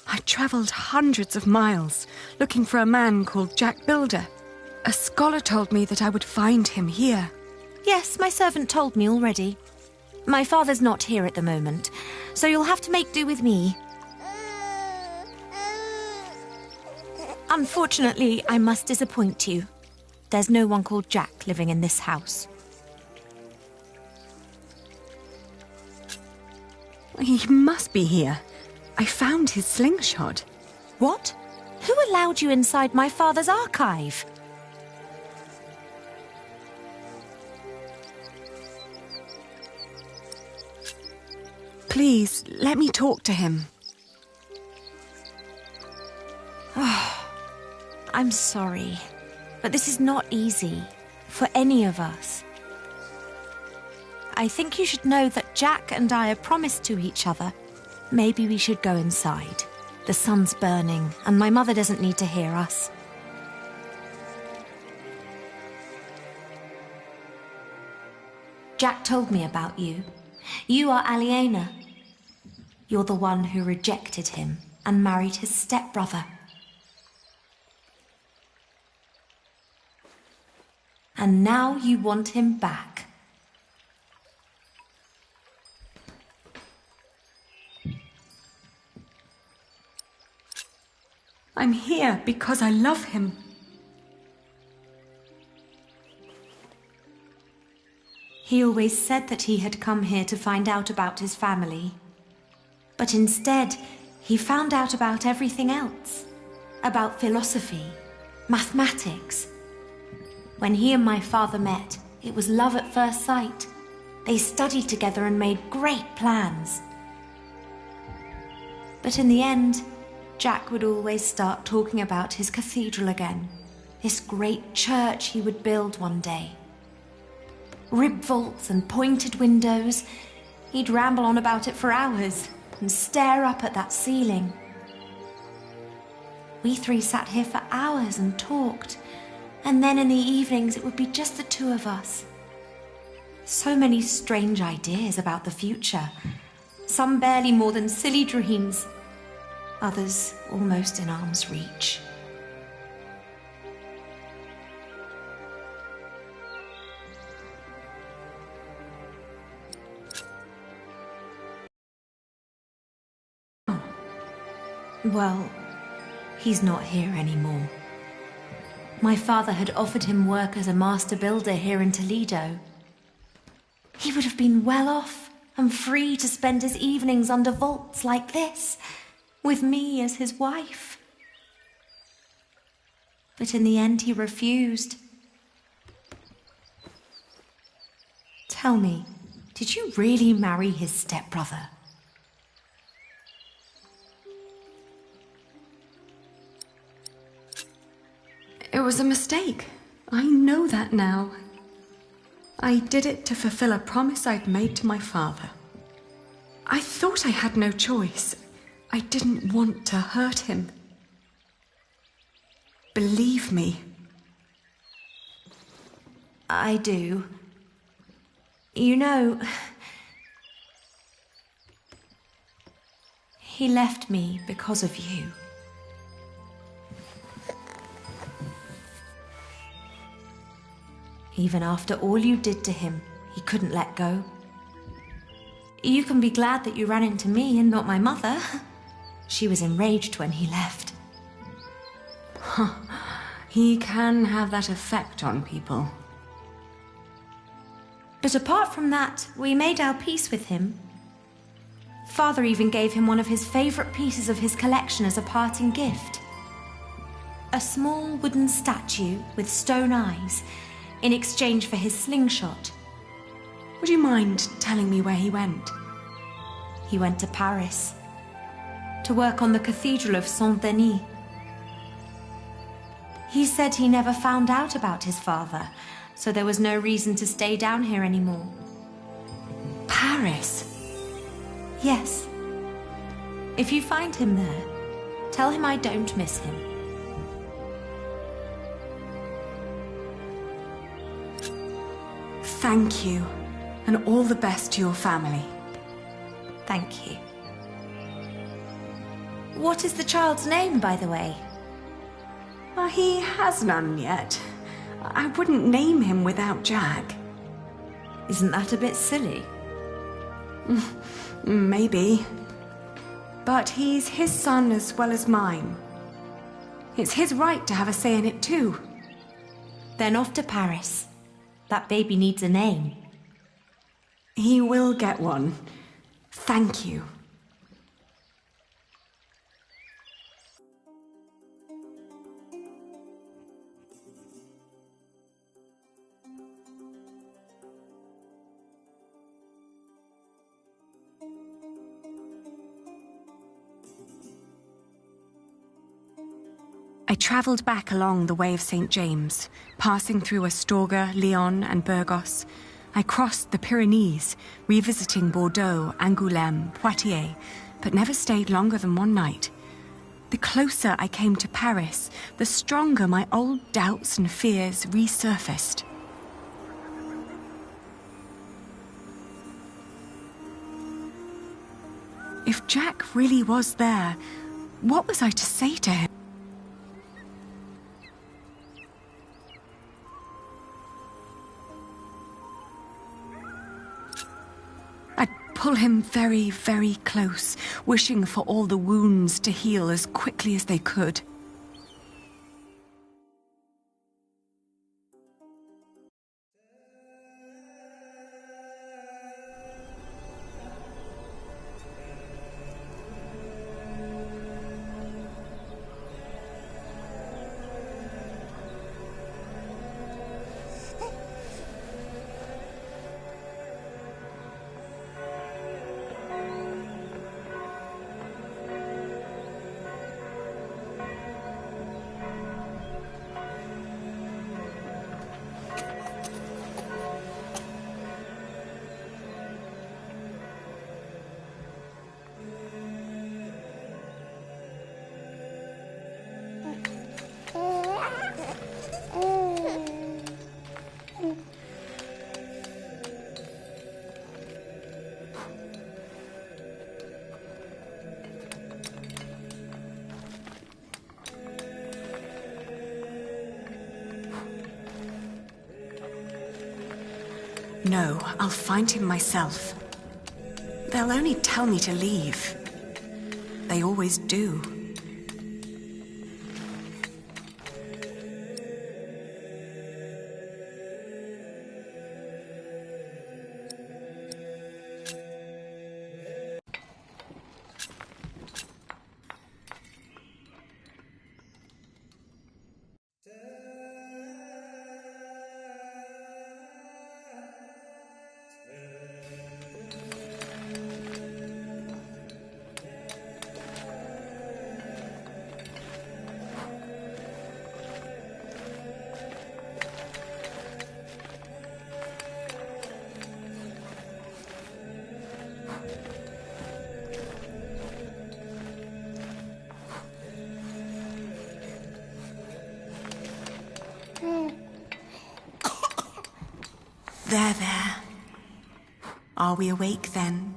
I travelled hundreds of miles looking for a man called Jack Builder. A scholar told me that I would find him here. Yes, my servant told me already. My father's not here at the moment, so you'll have to make do with me. Unfortunately, I must disappoint you. There's no one called Jack living in this house. He must be here. I found his slingshot. What? Who allowed you inside my father's archive? Please, let me talk to him. I'm sorry, but this is not easy for any of us. I think you should know that Jack and I are promised to each other. Maybe we should go inside. The sun's burning, and my mother doesn't need to hear us. Jack told me about you. You are Aliena. You're the one who rejected him and married his stepbrother. And now you want him back. I'm here because I love him. He always said that he had come here to find out about his family. But instead, he found out about everything else. About philosophy, mathematics. When he and my father met, it was love at first sight. They studied together and made great plans. But in the end, Jack would always start talking about his cathedral again, This great church he would build one day. Rib vaults and pointed windows. He'd ramble on about it for hours and stare up at that ceiling. We three sat here for hours and talked, and then in the evenings it would be just the two of us. So many strange ideas about the future. Some barely more than silly dreams. Others almost in arm's reach. Well, he's not here anymore. My father had offered him work as a master builder here in Toledo. He would have been well off and free to spend his evenings under vaults like this, with me as his wife. But in the end, he refused. Tell me, did you really marry his stepbrother? It was a mistake. I know that now. I did it to fulfill a promise I'd made to my father. I thought I had no choice. I didn't want to hurt him. Believe me. I do. You know, he left me because of you. Even after all you did to him, he couldn't let go. You can be glad that you ran into me and not my mother. She was enraged when he left. He can have that effect on people. But apart from that, we made our peace with him. Father even gave him one of his favorite pieces of his collection as a parting gift. A small wooden statue with stone eyes, in exchange for his slingshot. Would you mind telling me where he went? He went to Paris to work on the Cathedral of Saint-Denis. He said he never found out about his father, so there was no reason to stay down here anymore. Paris? Yes. If you find him there, tell him I don't miss him. Thank you, and all the best to your family. Thank you. What is the child's name, by the way? Well, he has none yet. I wouldn't name him without Jack. Isn't that a bit silly? Maybe. But he's his son as well as mine. It's his right to have a say in it too. Then off to Paris. That baby needs a name. He will get one. Thank you. I travelled back along the Way of St. James, passing through Astorga, Lyon and Burgos. I crossed the Pyrenees, revisiting Bordeaux, Angoulême, Poitiers, but never stayed longer than one night. The closer I came to Paris, the stronger my old doubts and fears resurfaced. If Jack really was there, what was I to say to him? Pull him very, very close, wishing for all the wounds to heal as quickly as they could. No, I'll find him myself. They'll only tell me to leave. They always do. There. Are we awake then?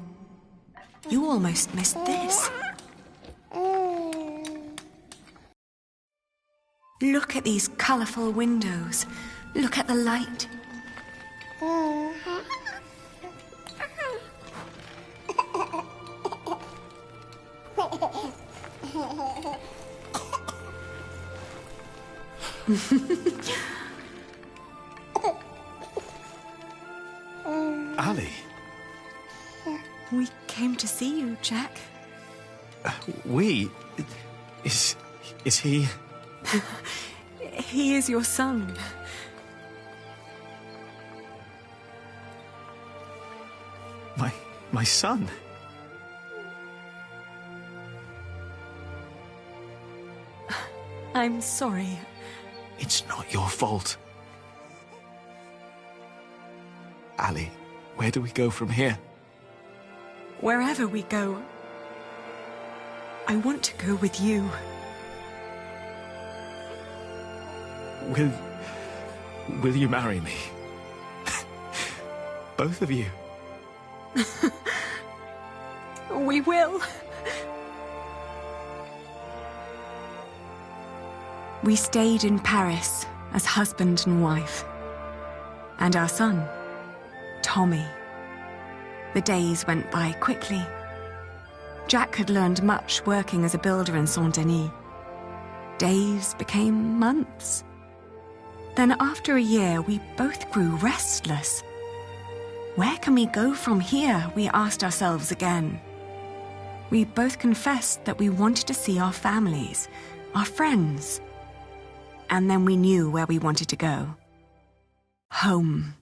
You almost missed this. Look at these colourful windows. Look at the light. Ali. We came to see you, Jack. We? Is he? He is your son. My son? I'm sorry. It's not your fault. Ali, where do we go from here? Wherever we go, I want to go with you. Will you marry me? Both of you. We will. We stayed in Paris as husband and wife. And our son, Tommy. The days went by quickly. Jack had learned much working as a builder in Saint-Denis. Days became months. Then after a year, we both grew restless. Where can we go from here, we asked ourselves again. We both confessed that we wanted to see our families, our friends. And then we knew where we wanted to go. Home.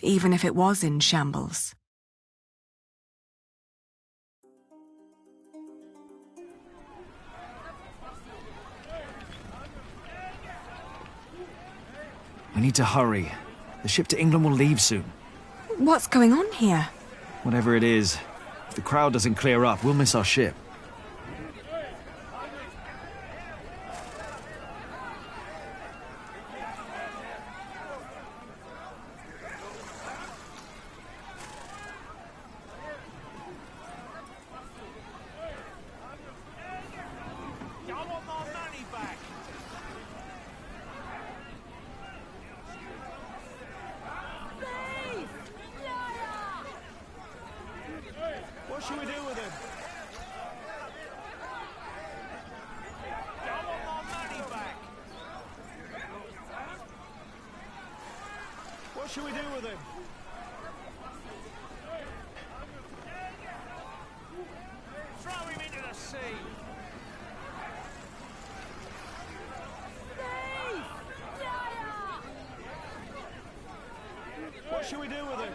Even if it was in shambles. We need to hurry. The ship to England will leave soon. What's going on here? Whatever it is, if the crowd doesn't clear up, we'll miss our ship. What should we do with him? I want my money back. What should we do with him? Throw him into the sea. What should we do with him?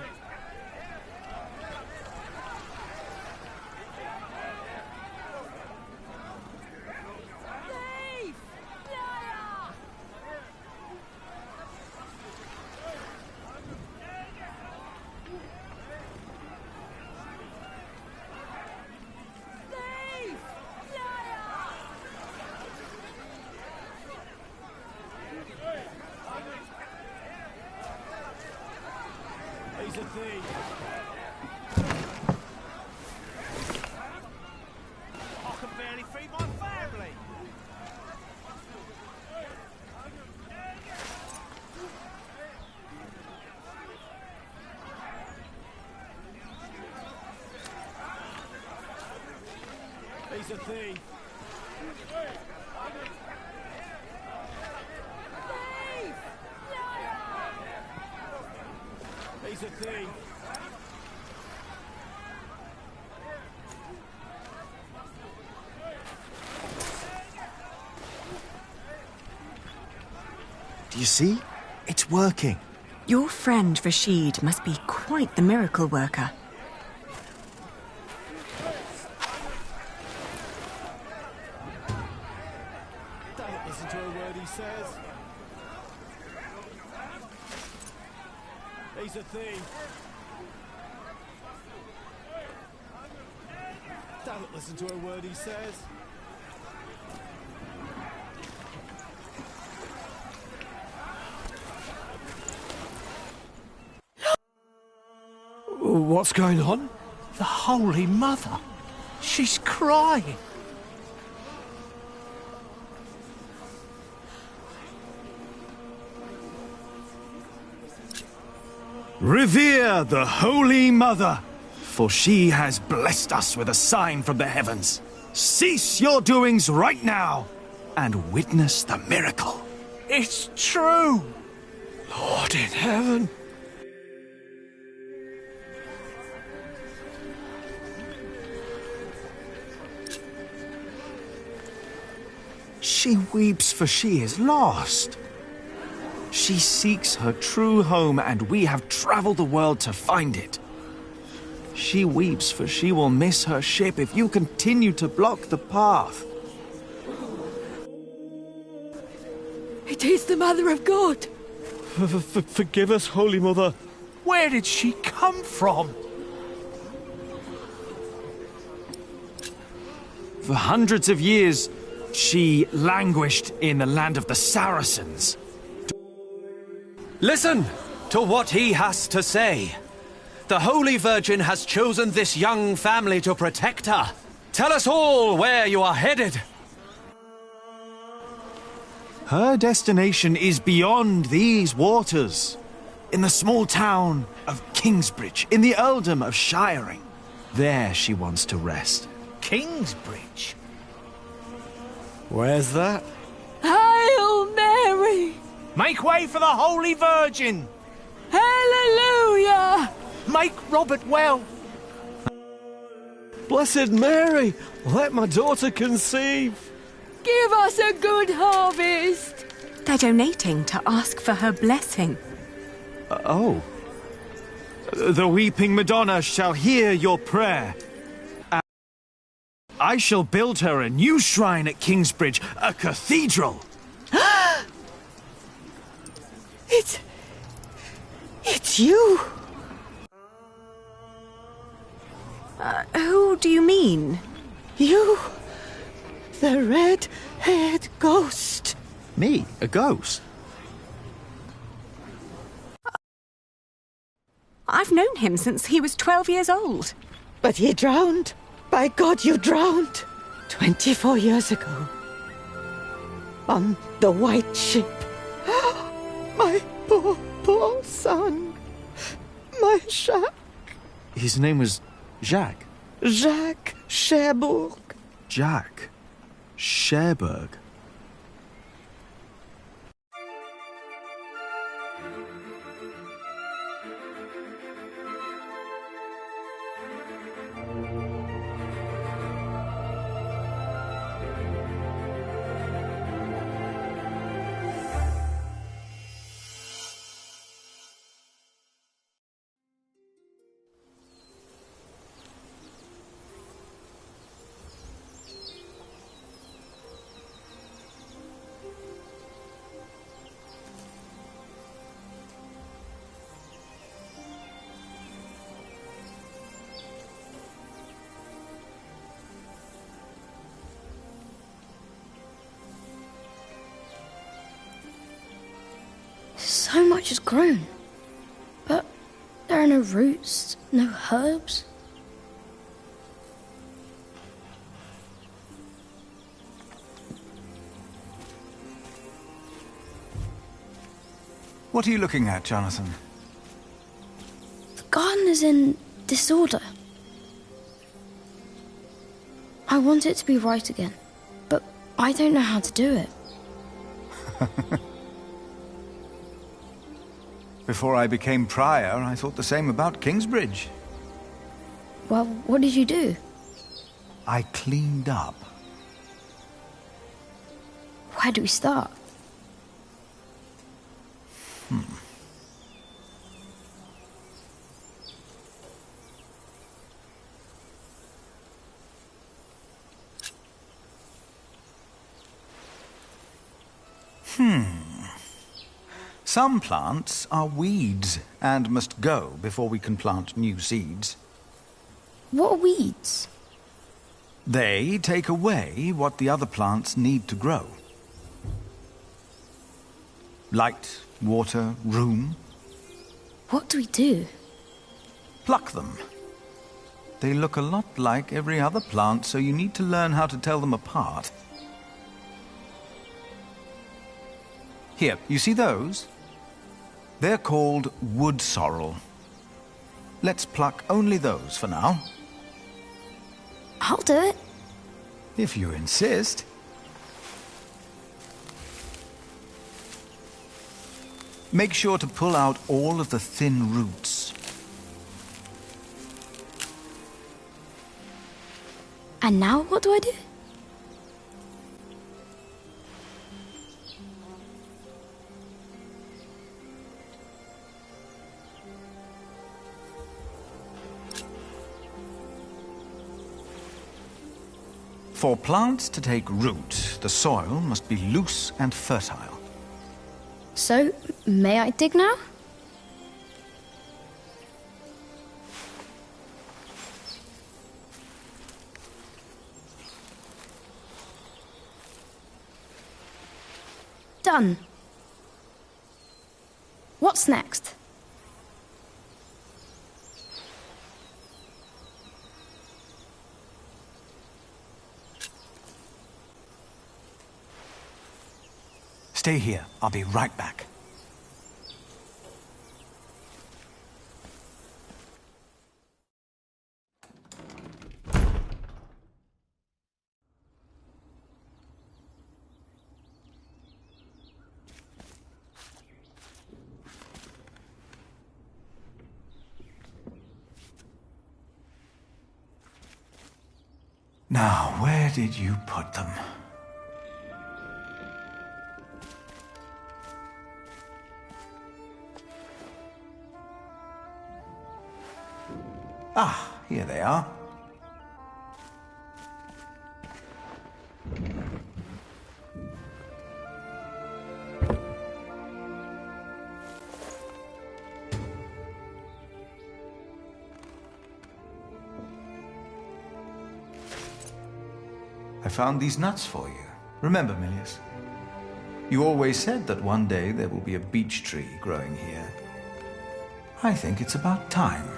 He's a thief. I can barely feed my family. He's a thief. He's a thief. Do you see? It's working. Your friend Rashid must be quite the miracle worker. Don't listen to a word he says. He's a thief. Don't listen to a word he says. What's going on? The Holy Mother. She's crying. Revere the Holy Mother, for she has blessed us with a sign from the heavens. Cease your doings right now and witness the miracle. It's true. Lord in heaven. She weeps for she is lost. She seeks her true home, and we have traveled the world to find it. She weeps for she will miss her ship if you continue to block the path. It is the Mother of God. Forgive us, Holy Mother. Where did she come from? For hundreds of years, she languished in the land of the Saracens. Listen to what he has to say. The Holy Virgin has chosen this young family to protect her. Tell us all where you are headed. Her destination is beyond these waters. In the small town of Kingsbridge, in the earldom of Shiring. There she wants to rest. Kingsbridge? Where's that? Hail Mary! Make way for the Holy Virgin! Hallelujah! Make Robert well! Blessed Mary, let my daughter conceive! Give us a good harvest! They're donating to ask for her blessing. Oh. The weeping Madonna shall hear your prayer. I shall build her a new shrine at Kingsbridge, a cathedral. It's you! Who do you mean? You! The red-haired ghost! Me? A ghost? I've known him since he was 12 years old. But he drowned. By God, you drowned. 24 years ago. On the white ship. My poor son. My Jacques. His name was Jacques. Jacques Cherbourg. Jacques Cherbourg. So much has grown, but there are no roots, no herbs. What are you looking at, Jonathan? The garden is in disorder. I want it to be right again, but I don't know how to do it. Before I became prior, I thought the same about Kingsbridge. Well, what did you do? I cleaned up. Where do we start? Some plants are weeds and must go before we can plant new seeds. What are weeds? They take away what the other plants need to grow. Light, water, room. What do we do? Pluck them. They look a lot like every other plant, so you need to learn how to tell them apart. Here, you see those? They're called wood sorrel. Let's pluck only those for now. I'll do it. If you insist. Make sure to pull out all of the thin roots. And now what do I do? For plants to take root, the soil must be loose and fertile. So, may I dig now? Done. What's next? Stay here. I'll be right back. Now, where did you put them? Ah, here they are. I found these nuts for you. Remember, Milius? You always said that one day there will be a beech tree growing here. I think it's about time.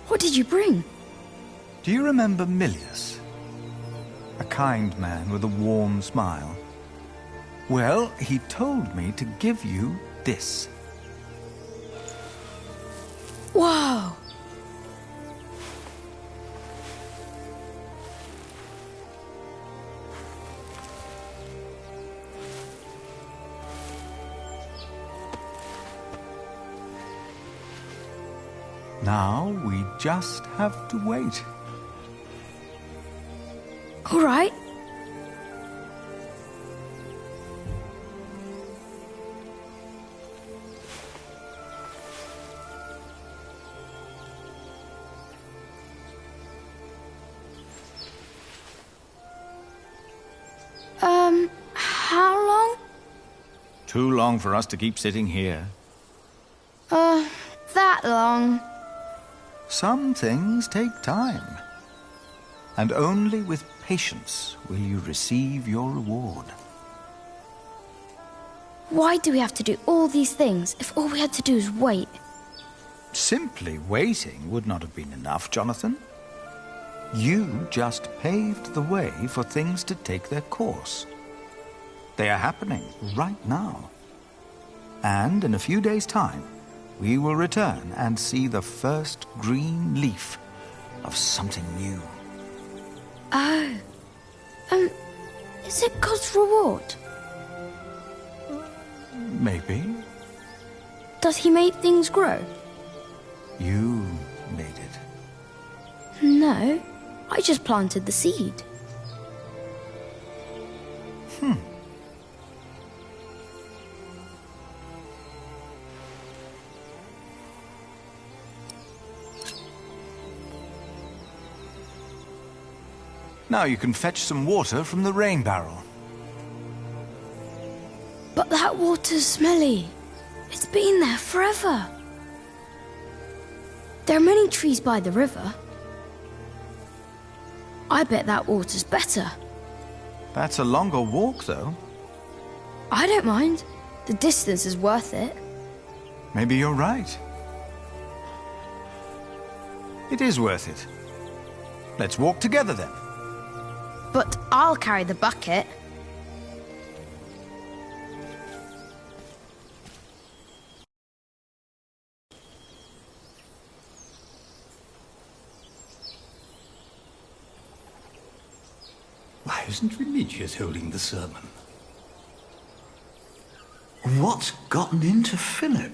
What did you bring? Do you remember Milius? A kind man with a warm smile. Well, he told me to give you this. Wow! Now we just have to wait. All right. How long? Too long for us to keep sitting here. That long. Some things take time. And only with patience will you receive your reward. Why do we have to do all these things if all we had to do is wait? Simply waiting would not have been enough, Jonathan. You just paved the way for things to take their course. They are happening right now. And in a few days' time, we will return and see the first green leaf of something new. Oh. Is it God's reward? Maybe. Does he make things grow? You made it. No, I just planted the seed. Now you can fetch some water from the rain barrel. But that water's smelly. It's been there forever. There are many trees by the river. I bet that water's better. That's a longer walk, though. I don't mind. The distance is worth it. Maybe you're right. It is worth it. Let's walk together, then. But I'll carry the bucket. Why isn't Religious holding the sermon? What's gotten into Philip?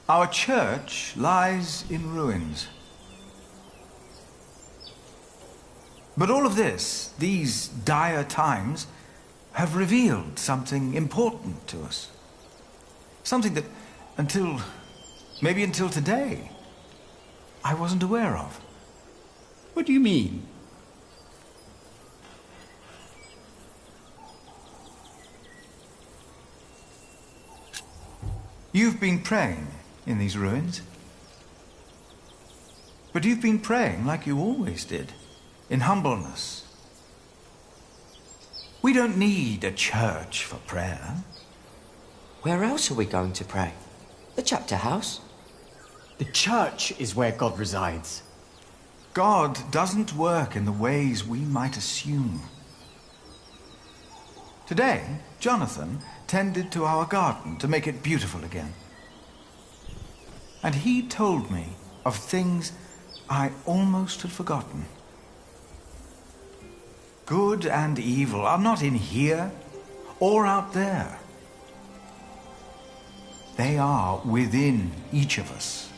Our church lies in ruins. But all of this, these dire times, have revealed something important to us. Something that, maybe until today, I wasn't aware of. What do you mean? You've been praying in these ruins. But you've been praying like you always did, in humbleness. We don't need a church for prayer. Where else are we going to pray? The chapter house? The church is where God resides. God doesn't work in the ways we might assume. Today, Jonathan tended to our garden to make it beautiful again. And he told me of things I almost had forgotten. Good and evil are not in here or out there. They are within each of us.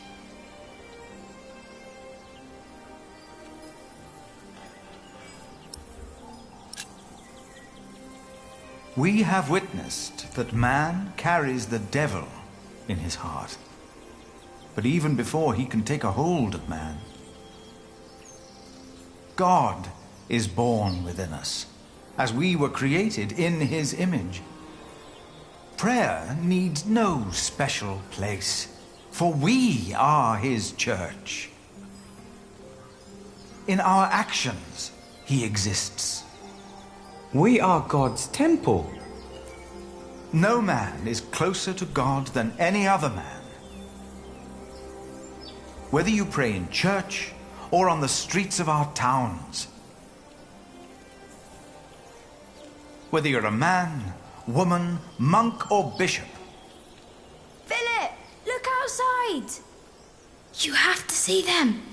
We have witnessed that man carries the devil in his heart. But even before he can take a hold of man, God is born within us, as we were created in his image. Prayer needs no special place, for we are his church. In our actions, he exists. We are God's temple. No man is closer to God than any other man. Whether you pray in church or on the streets of our towns, whether you're a man, woman, monk, or bishop. Philip, look outside. You have to see them.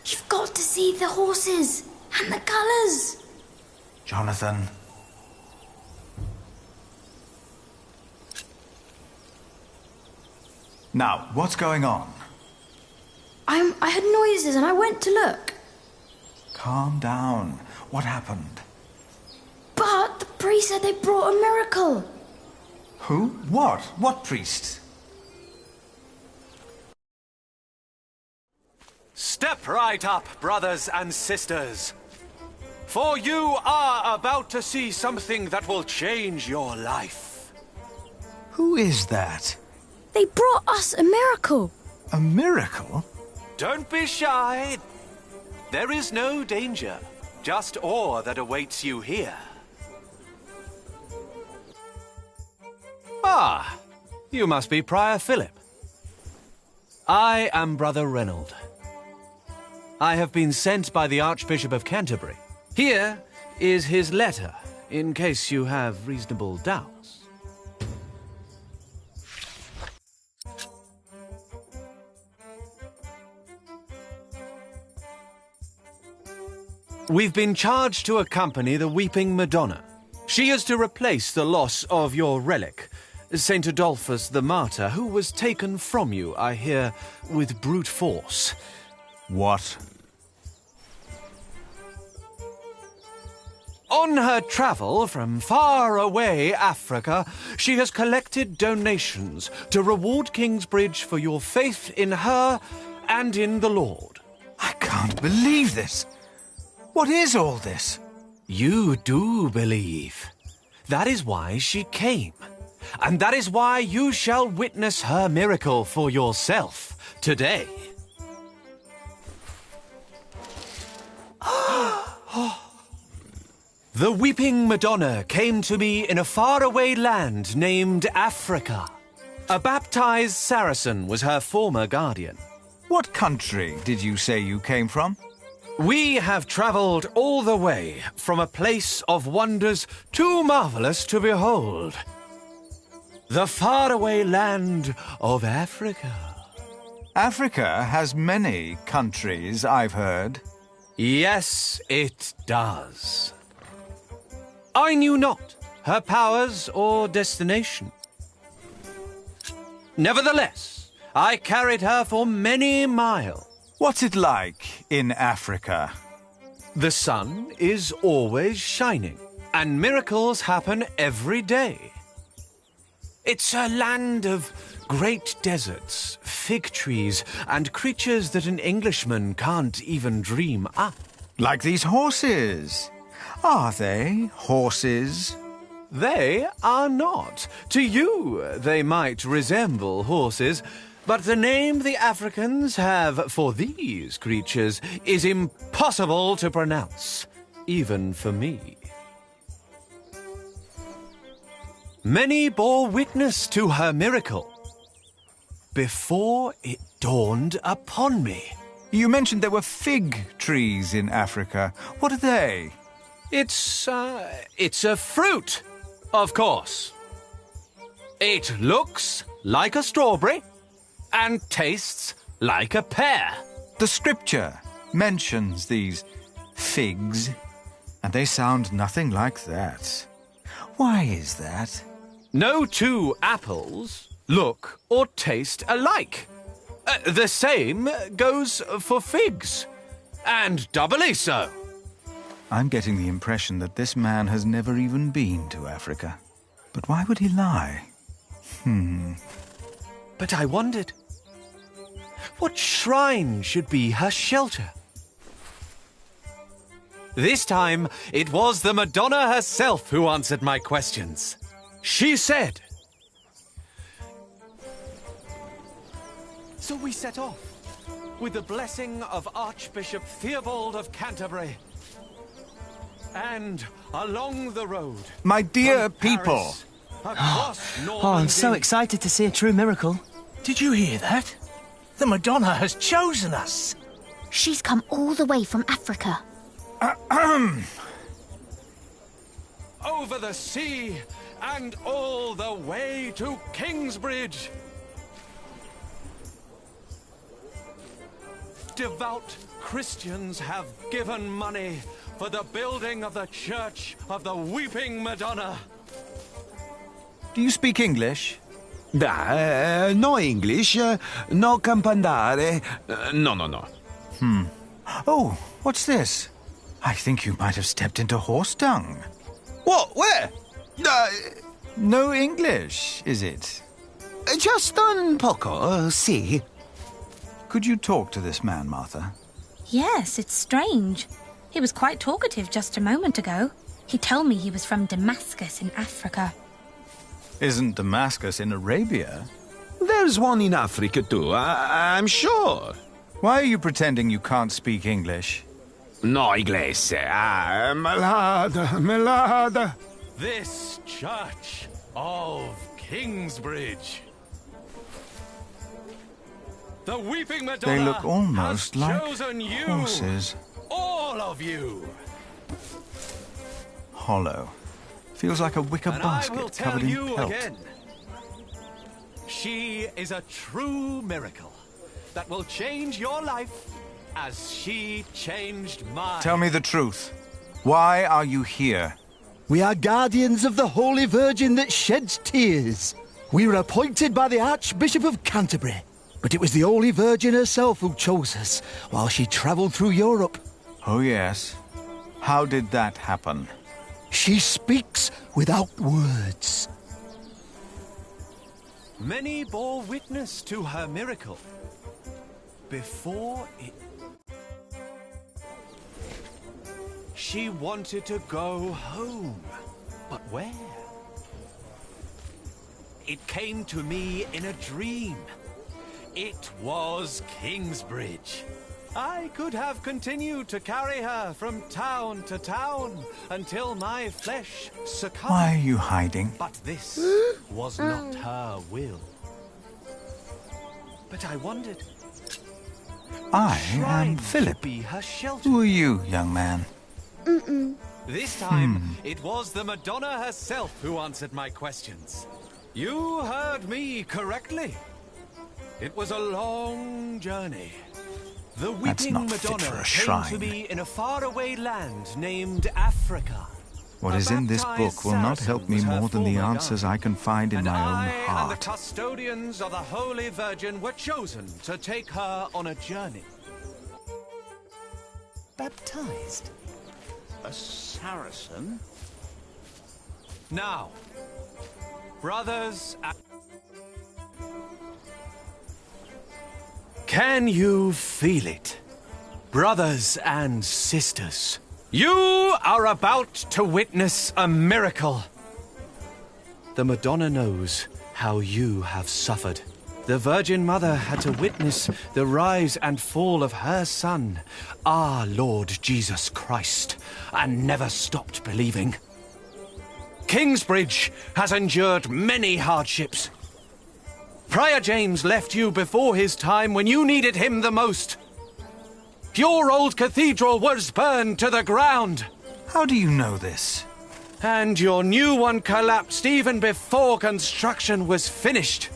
You've got to see the horses and the colours. Jonathan. Now, what's going on? I heard noises and I went to look. Calm down. What happened? But the priest said they brought a miracle. Who? What? What priest? Step right up, brothers and sisters. For you are about to see something that will change your life. Who is that? They brought us a miracle. A miracle? Don't be shy. There is no danger, just awe that awaits you here. Ah, you must be Prior Philip. I am Brother Reynold. I have been sent by the Archbishop of Canterbury. Here is his letter, in case you have reasonable doubts. We've been charged to accompany the Weeping Madonna. She is to replace the loss of your relic, Saint Adolphus the Martyr, who was taken from you, I hear, with brute force. What? On her travel from far away Africa, she has collected donations to reward Kingsbridge for your faith in her and in the Lord. I can't believe this. What is all this? You do believe. That is why she came. And that is why you shall witness her miracle for yourself today. The Weeping Madonna came to me in a faraway land named Africa. A baptized Saracen was her former guardian. What country did you say you came from? We have traveled all the way from a place of wonders too marvelous to behold. The faraway land of Africa. Africa has many countries, I've heard. Yes, it does. I knew not her powers or destination. Nevertheless, I carried her for many miles. What's it like in Africa? The sun is always shining, and miracles happen every day. It's a land of great deserts, fig trees, and creatures that an Englishman can't even dream up. Like these horses. Are they horses? They are not. To you, they might resemble horses, but the name the Africans have for these creatures is impossible to pronounce, even for me. Many bore witness to her miracle before it dawned upon me. You mentioned there were fig trees in Africa. What are they? It's a fruit, of course. It looks like a strawberry and tastes like a pear. The scripture mentions these figs, and they sound nothing like that. Why is that? No two apples look or taste alike. The same goes for figs, and doubly so. I'm getting the impression that this man has never even been to Africa. But why would he lie? But I wondered, what shrine should be her shelter? This time, it was the Madonna herself who answered my questions. She said... So we set off, with the blessing of Archbishop Theobald of Canterbury. And along the road... My dear people! I'm so excited to see a true miracle. Did you hear that? The Madonna has chosen us. She's come all the way from Africa. Over the sea and all the way to Kingsbridge. Devout Christians have given money for the building of the Church of the Weeping Madonna. Do you speak English? No English, no campandare, no. Oh, what's this? I think you might have stepped into horse dung. What? Where? No English, is it? Just un poco, si. Could you talk to this man, Martha? Yes, it's strange. He was quite talkative just a moment ago. He told me he was from Damascus in Africa. Isn't Damascus in Arabia? There's one in Africa too, I'm sure. Why are you pretending you can't speak English? No inglese. Malada. This church of Kingsbridge. The Weeping Madonna They look almost has like chosen you, horses. all of you. Hollow. Feels like a wicker And I will basket tell covered in you pelt. again. She is a true miracle that will change your life as she changed mine. Tell me the truth. Why are you here? We are guardians of the Holy Virgin that sheds tears. We were appointed by the Archbishop of Canterbury, but it was the Holy Virgin herself who chose us while she travelled through Europe. Oh, yes. How did that happen? She speaks without words. Many bore witness to her miracle before it. She wanted to go home, but where? It came to me in a dream. It was Kingsbridge. I could have continued to carry her from town to town until my flesh succumbed. Why are you hiding? But this was not her will. But I wondered. I am Philip. Be her shelter. Who are you, young man? This time, it was the Madonna herself who answered my questions. You heard me correctly. It was a long journey. The That's Weeping not fit Madonna for a came shrine. to me in a faraway land named Africa. What is in this book will not help me more than the answers I can find in my own And the heart. custodians of the Holy Virgin were chosen to take her on a journey. Baptized? A Saracen? Now, brothers, can you feel it? Brothers and sisters, you are about to witness a miracle. The Madonna knows how you have suffered. The Virgin Mother had to witness the rise and fall of her Son, our Lord Jesus Christ, and never stopped believing. Kingsbridge has endured many hardships. Prior James left you before his time when you needed him the most. Your old cathedral was burned to the ground. How do you know this? And your new one collapsed even before construction was finished.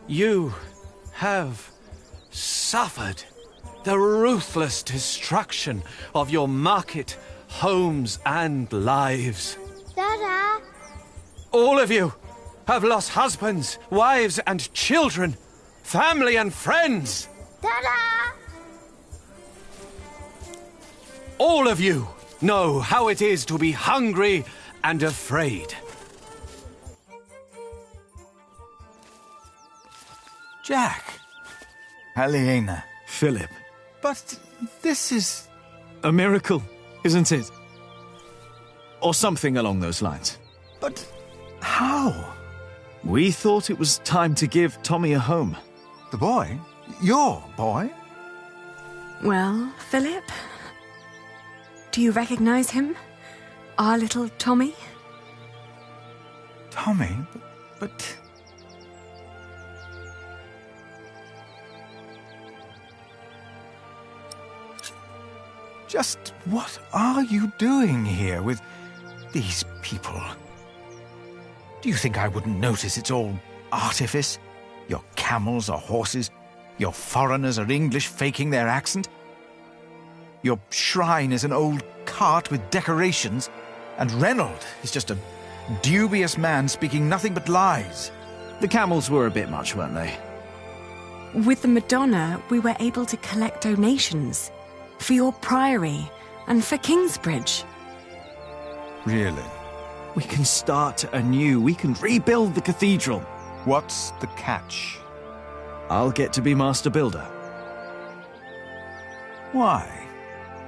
You have suffered the ruthless destruction of your market, homes, and lives. Dada! All of you have lost husbands, wives, and children, family and friends. Dada! All of you know how it is to be hungry and afraid. Jack. Aliena. Philip. But this is a miracle, isn't it? Or something along those lines. But how? We thought it was time to give Tommy a home. The boy? Your boy? Well, Philip? Do you recognize him? Our little Tommy? Tommy? But... Just what are you doing here with these people? Do you think I wouldn't notice it's all artifice? Your camels are horses, your foreigners are English faking their accent. Your shrine is an old cart with decorations, and Reynold is just a dubious man speaking nothing but lies. The camels were a bit much, weren't they? With the Madonna, we were able to collect donations. For your priory, and for Kingsbridge. Really? We can start anew. We can rebuild the cathedral. What's the catch? I'll get to be master builder. Why?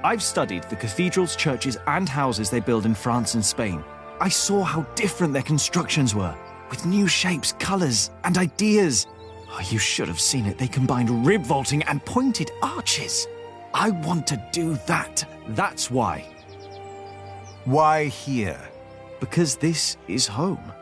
I've studied the cathedrals, churches, and houses they build in France and Spain. I saw how different their constructions were, with new shapes, colours, and ideas. Oh, you should have seen it. They combined rib vaulting and pointed arches. I want to do that. That's why. Why here? Because this is home.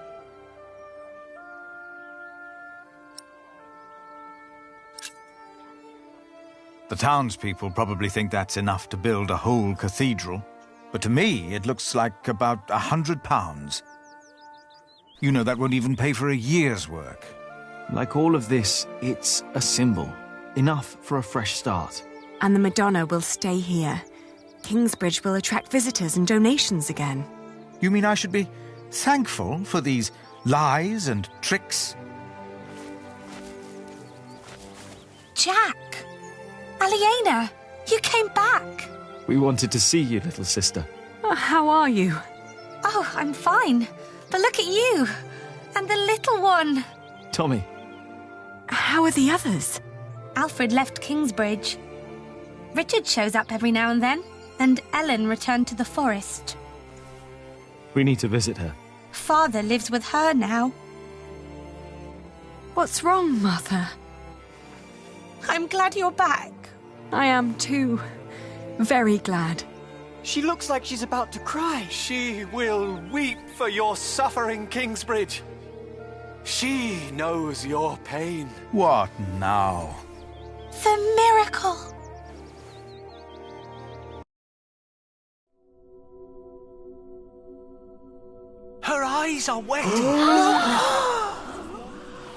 The townspeople probably think that's enough to build a whole cathedral. But to me, it looks like about £100. You know, that won't even pay for a year's work. Like all of this, it's a symbol. Enough for a fresh start. And the Madonna will stay here. Kingsbridge will attract visitors and donations again. You mean I should be thankful for these lies and tricks? Jack! Aliena! You came back! We wanted to see you, little sister. How are you? Oh, I'm fine. But look at you! And the little one! Tommy. How are the others? Alfred left Kingsbridge. Richard shows up every now and then, and Ellen returned to the forest. We need to visit her. Father lives with her now. What's wrong, Mother? I'm glad you're back. I am too. Very glad. She looks like she's about to cry. She will weep for your suffering, Kingsbridge. She knows your pain. What now? The miracle! Her eyes are wet.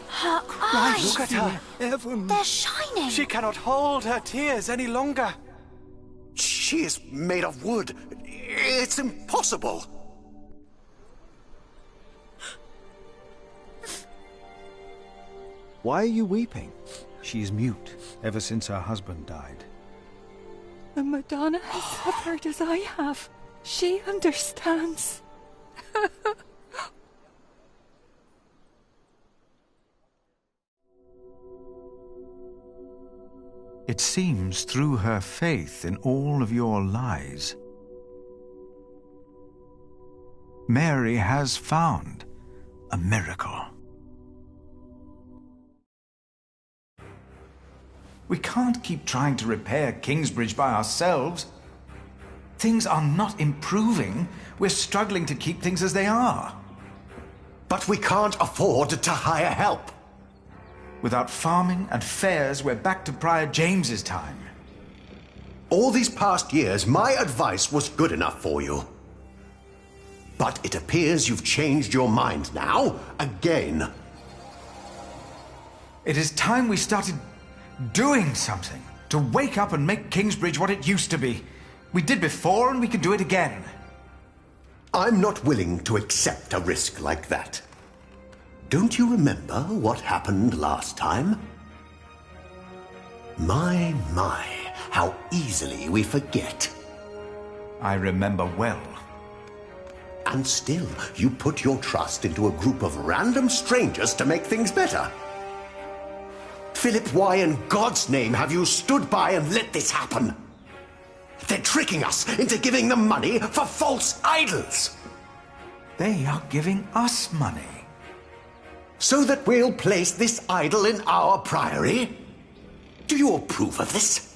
Her eyes! Look at her. They're shining! She cannot hold her tears any longer. She is made of wood. It's impossible. Why are you weeping? She's mute ever since her husband died. The Madonna has suffered as I have. She understands. It seems through her faith in all of your lies, Mary has found a miracle. We can't keep trying to repair Kingsbridge by ourselves. Things are not improving. We're struggling to keep things as they are. But we can't afford to hire help. Without farming and fairs, we're back to Prior James's time. All these past years, my advice was good enough for you. But it appears you've changed your mind now, again. It is time we started doing something to wake up and make Kingsbridge what it used to be. We did before, and we can do it again. I'm not willing to accept a risk like that. Don't you remember what happened last time? My, how easily we forget. I remember well. And still, you put your trust into a group of random strangers to make things better. Philip, why in God's name have you stood by and let this happen? They're tricking us into giving them money for false idols. They are giving us money. So that we'll place this idol in our priory? Do you approve of this?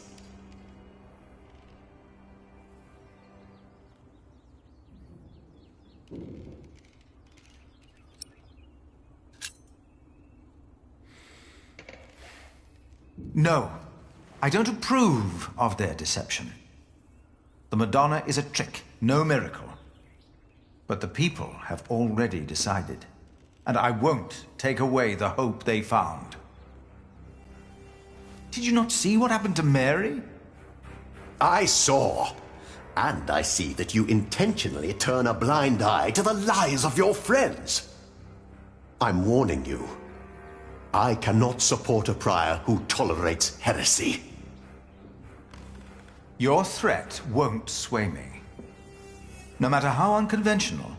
No, I don't approve of their deception. The Madonna is a trick, no miracle. But the people have already decided, and I won't take away the hope they found. Did you not see what happened to Mary? I saw. And I see that you intentionally turn a blind eye to the lies of your friends. I'm warning you. I cannot support a prior who tolerates heresy. Your threat won't sway me. No matter how unconventional,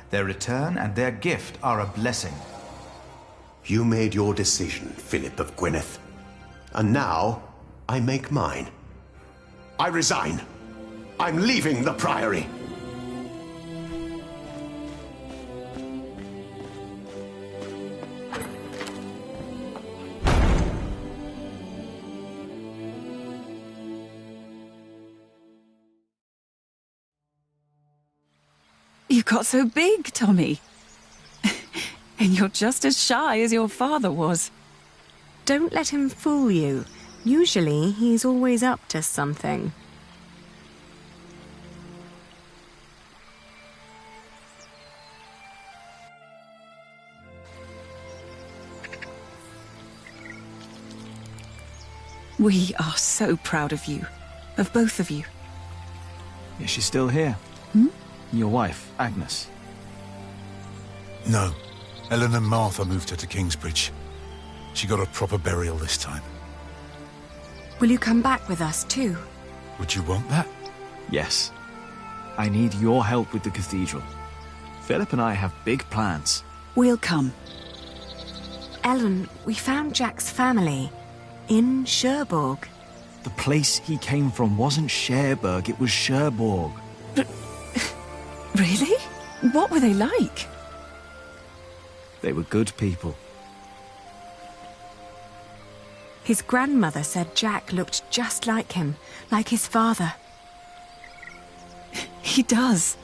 their return and their gift are a blessing. You made your decision, Philip of Gwynedd. And now, I make mine. I resign. I'm leaving the Priory. got so big, Tommy. And you're just as shy as your father was. Don't let him fool you. Usually, he's always up to something. We are so proud of you. Of both of you. Is she still here? Hmm? Your wife, Agnes? No. Ellen and Martha moved her to Kingsbridge. She got a proper burial this time. Will you come back with us too? Would you want that? Yes. I need your help with the cathedral. Philip and I have big plans. We'll come. Ellen, we found Jack's family. In Cherbourg. The place he came from wasn't Cherbourg, it was Cherbourg. But... really? What were they like? They were good people. His grandmother said Jack looked just like him, like his father. He does.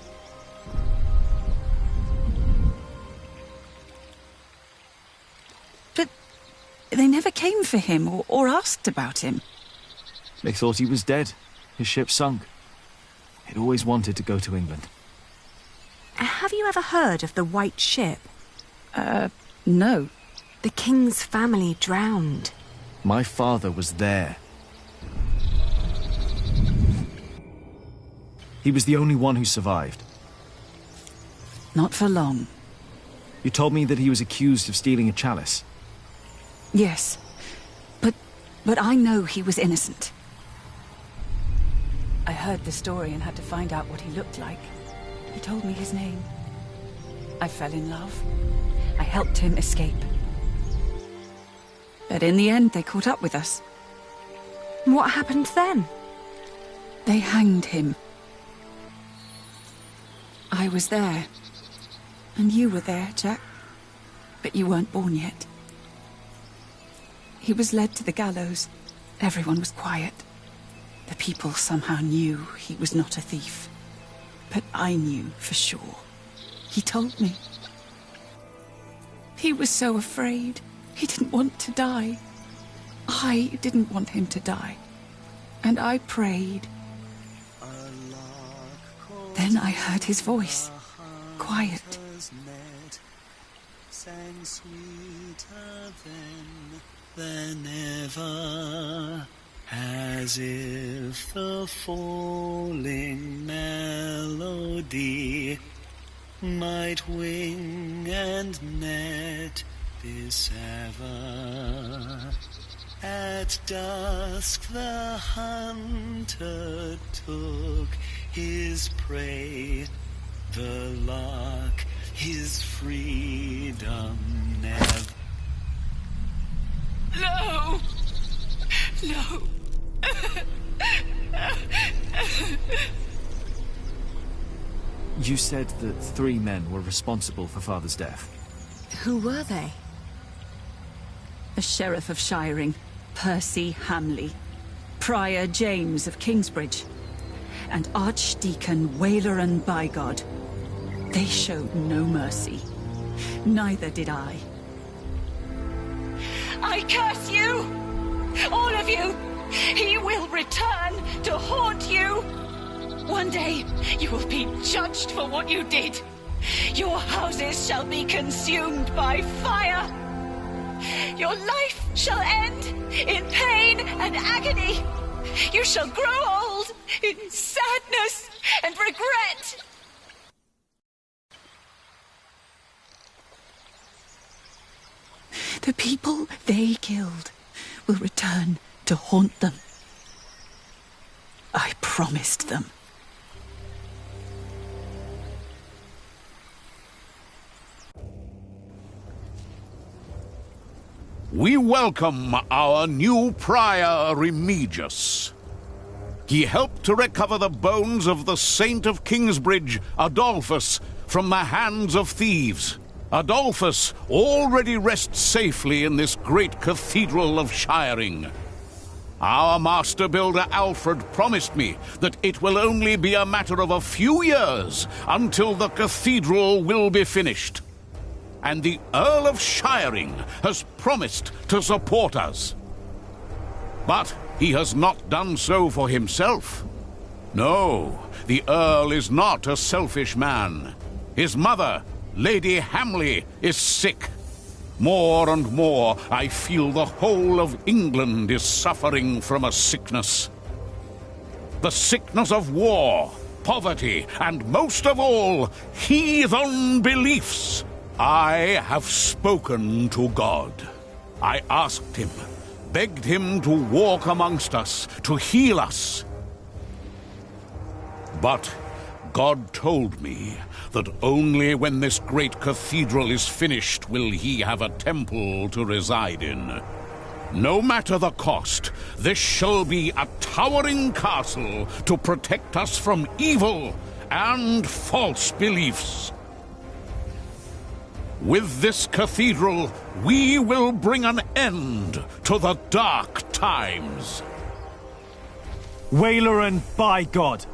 But they never came for him or asked about him. They thought he was dead. His ship sunk. He'd always wanted to go to England. Have you ever heard of the White Ship? No. The king's family drowned. My father was there. He was the only one who survived. Not for long. You told me that he was accused of stealing a chalice. Yes. But I know he was innocent. I heard the story and had to find out what he looked like. He told me his name. I fell in love. I helped him escape. But in the end, they caught up with us. What happened then? They hanged him. I was there. And you were there, Jack. But you weren't born yet. He was led to the gallows. Everyone was quiet. The people somehow knew he was not a thief. But I knew for sure. He told me. He was so afraid. He didn't want to die. I didn't want him to die. And I prayed. Then I heard his voice. Quiet. Sang sweeter than ever, as if the falling melody might wing and net dissever. At dusk the hunter took his prey, the lark his freedom never. No! No! You said that 3 men were responsible for Father's death. Who were they? The Sheriff of Shiring, Percy Hamley, Prior James of Kingsbridge, and Archdeacon Waileran Bygod. They showed no mercy. Neither did I. I curse you! All of you! He will return to haunt you! One day, you will be judged for what you did. Your houses shall be consumed by fire. Your life shall end in pain and agony. You shall grow old in sadness and regret. The people they killed will return to haunt them. I promised them. We welcome our new Prior Remigius. He helped to recover the bones of the Saint of Kingsbridge, Adolphus, from the hands of thieves. Adolphus already rests safely in this great cathedral of Shiring. Our master builder Alfred promised me that it will only be a matter of a few years until the cathedral will be finished. And the Earl of Shiring has promised to support us. But he has not done so for himself. No, the Earl is not a selfish man. His mother, Lady Hamley, is sick. More and more, I feel the whole of England is suffering from a sickness. The sickness of war, poverty, and most of all, heathen beliefs. I have spoken to God. I asked him, begged him to walk amongst us, to heal us. But God told me that only when this great cathedral is finished will he have a temple to reside in. No matter the cost, this shall be a towering castle to protect us from evil and false beliefs. With this cathedral, we will bring an end to the dark times. Waileran, by God!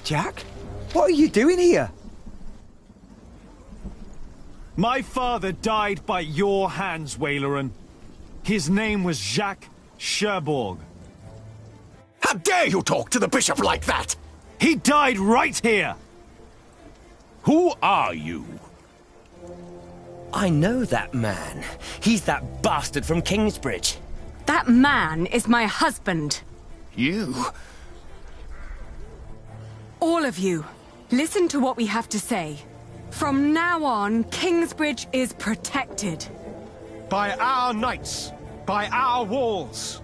Jack? What are you doing here? My father died by your hands, Waileran. His name was Jacques Cherbourg. How dare you talk to the bishop like that? He died right here! Who are you? I know that man. He's that bastard from Kingsbridge. That man is my husband. You? All of you, listen to what we have to say. From now on, Kingsbridge is protected. By our knights, by our walls,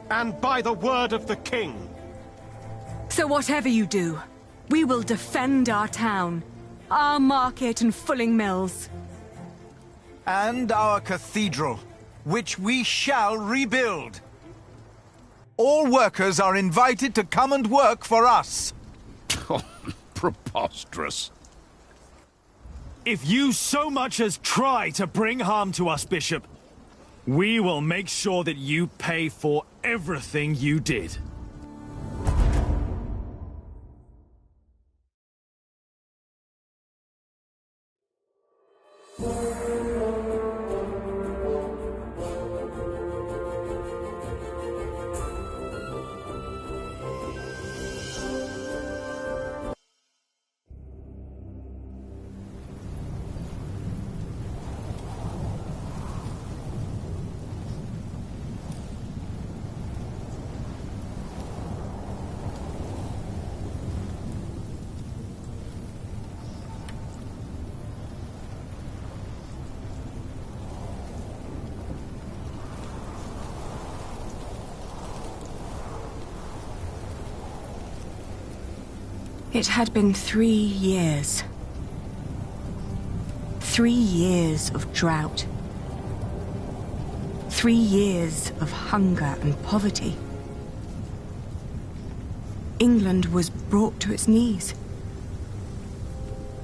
and by the word of the king. So whatever you do, we will defend our town, our market and fulling mills. And our cathedral, which we shall rebuild. All workers are invited to come and work for us. Preposterous. If you so much as try to bring harm to us, Bishop, we will make sure that you pay for everything you did. It had been 3 years. 3 years of drought. 3 years of hunger and poverty. England was brought to its knees.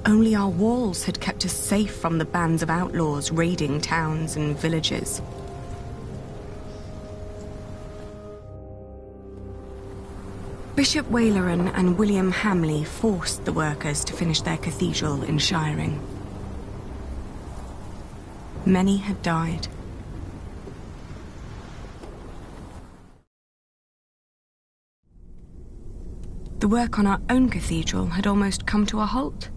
Only our walls had kept us safe from the bands of outlaws raiding towns and villages. Bishop Waileran and William Hamley forced the workers to finish their cathedral in Shiring. Many had died. The work on our own cathedral had almost come to a halt.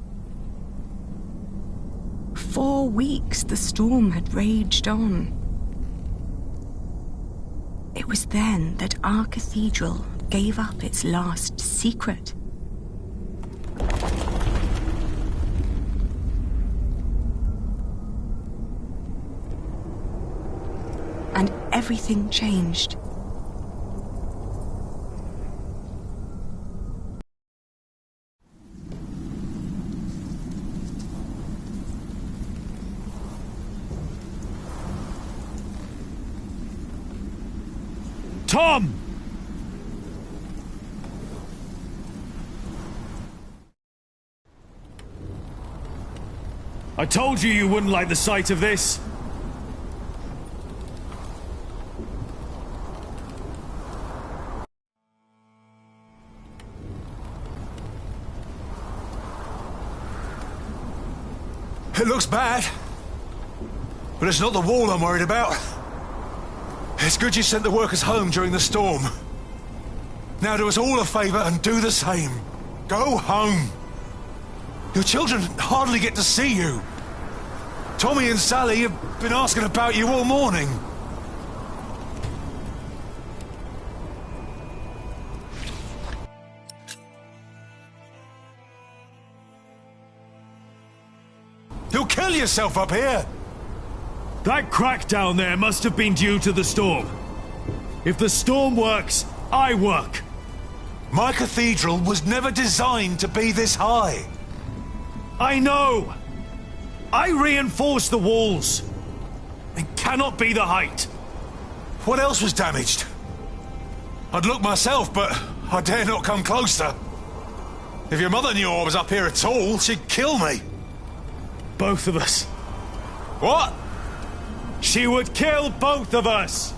4 weeks the storm had raged on. It was then that our cathedral gave up its last secret. And everything changed. Tom! I told you you wouldn't like the sight of this. It looks bad. But it's not the wall I'm worried about. It's good you sent the workers home during the storm. Now do us all a favour and do the same. Go home. Your children hardly get to see you. Tommy and Sally have been asking about you all morning. You'll kill yourself up here! That crack down there must have been due to the storm. If the storm works, I work. My cathedral was never designed to be this high. I know! I reinforced the walls. It cannot be the height. What else was damaged? I'd look myself, but I dare not come closer. If your mother knew I was up here at all, she'd kill me. Both of us. What? She would kill both of us!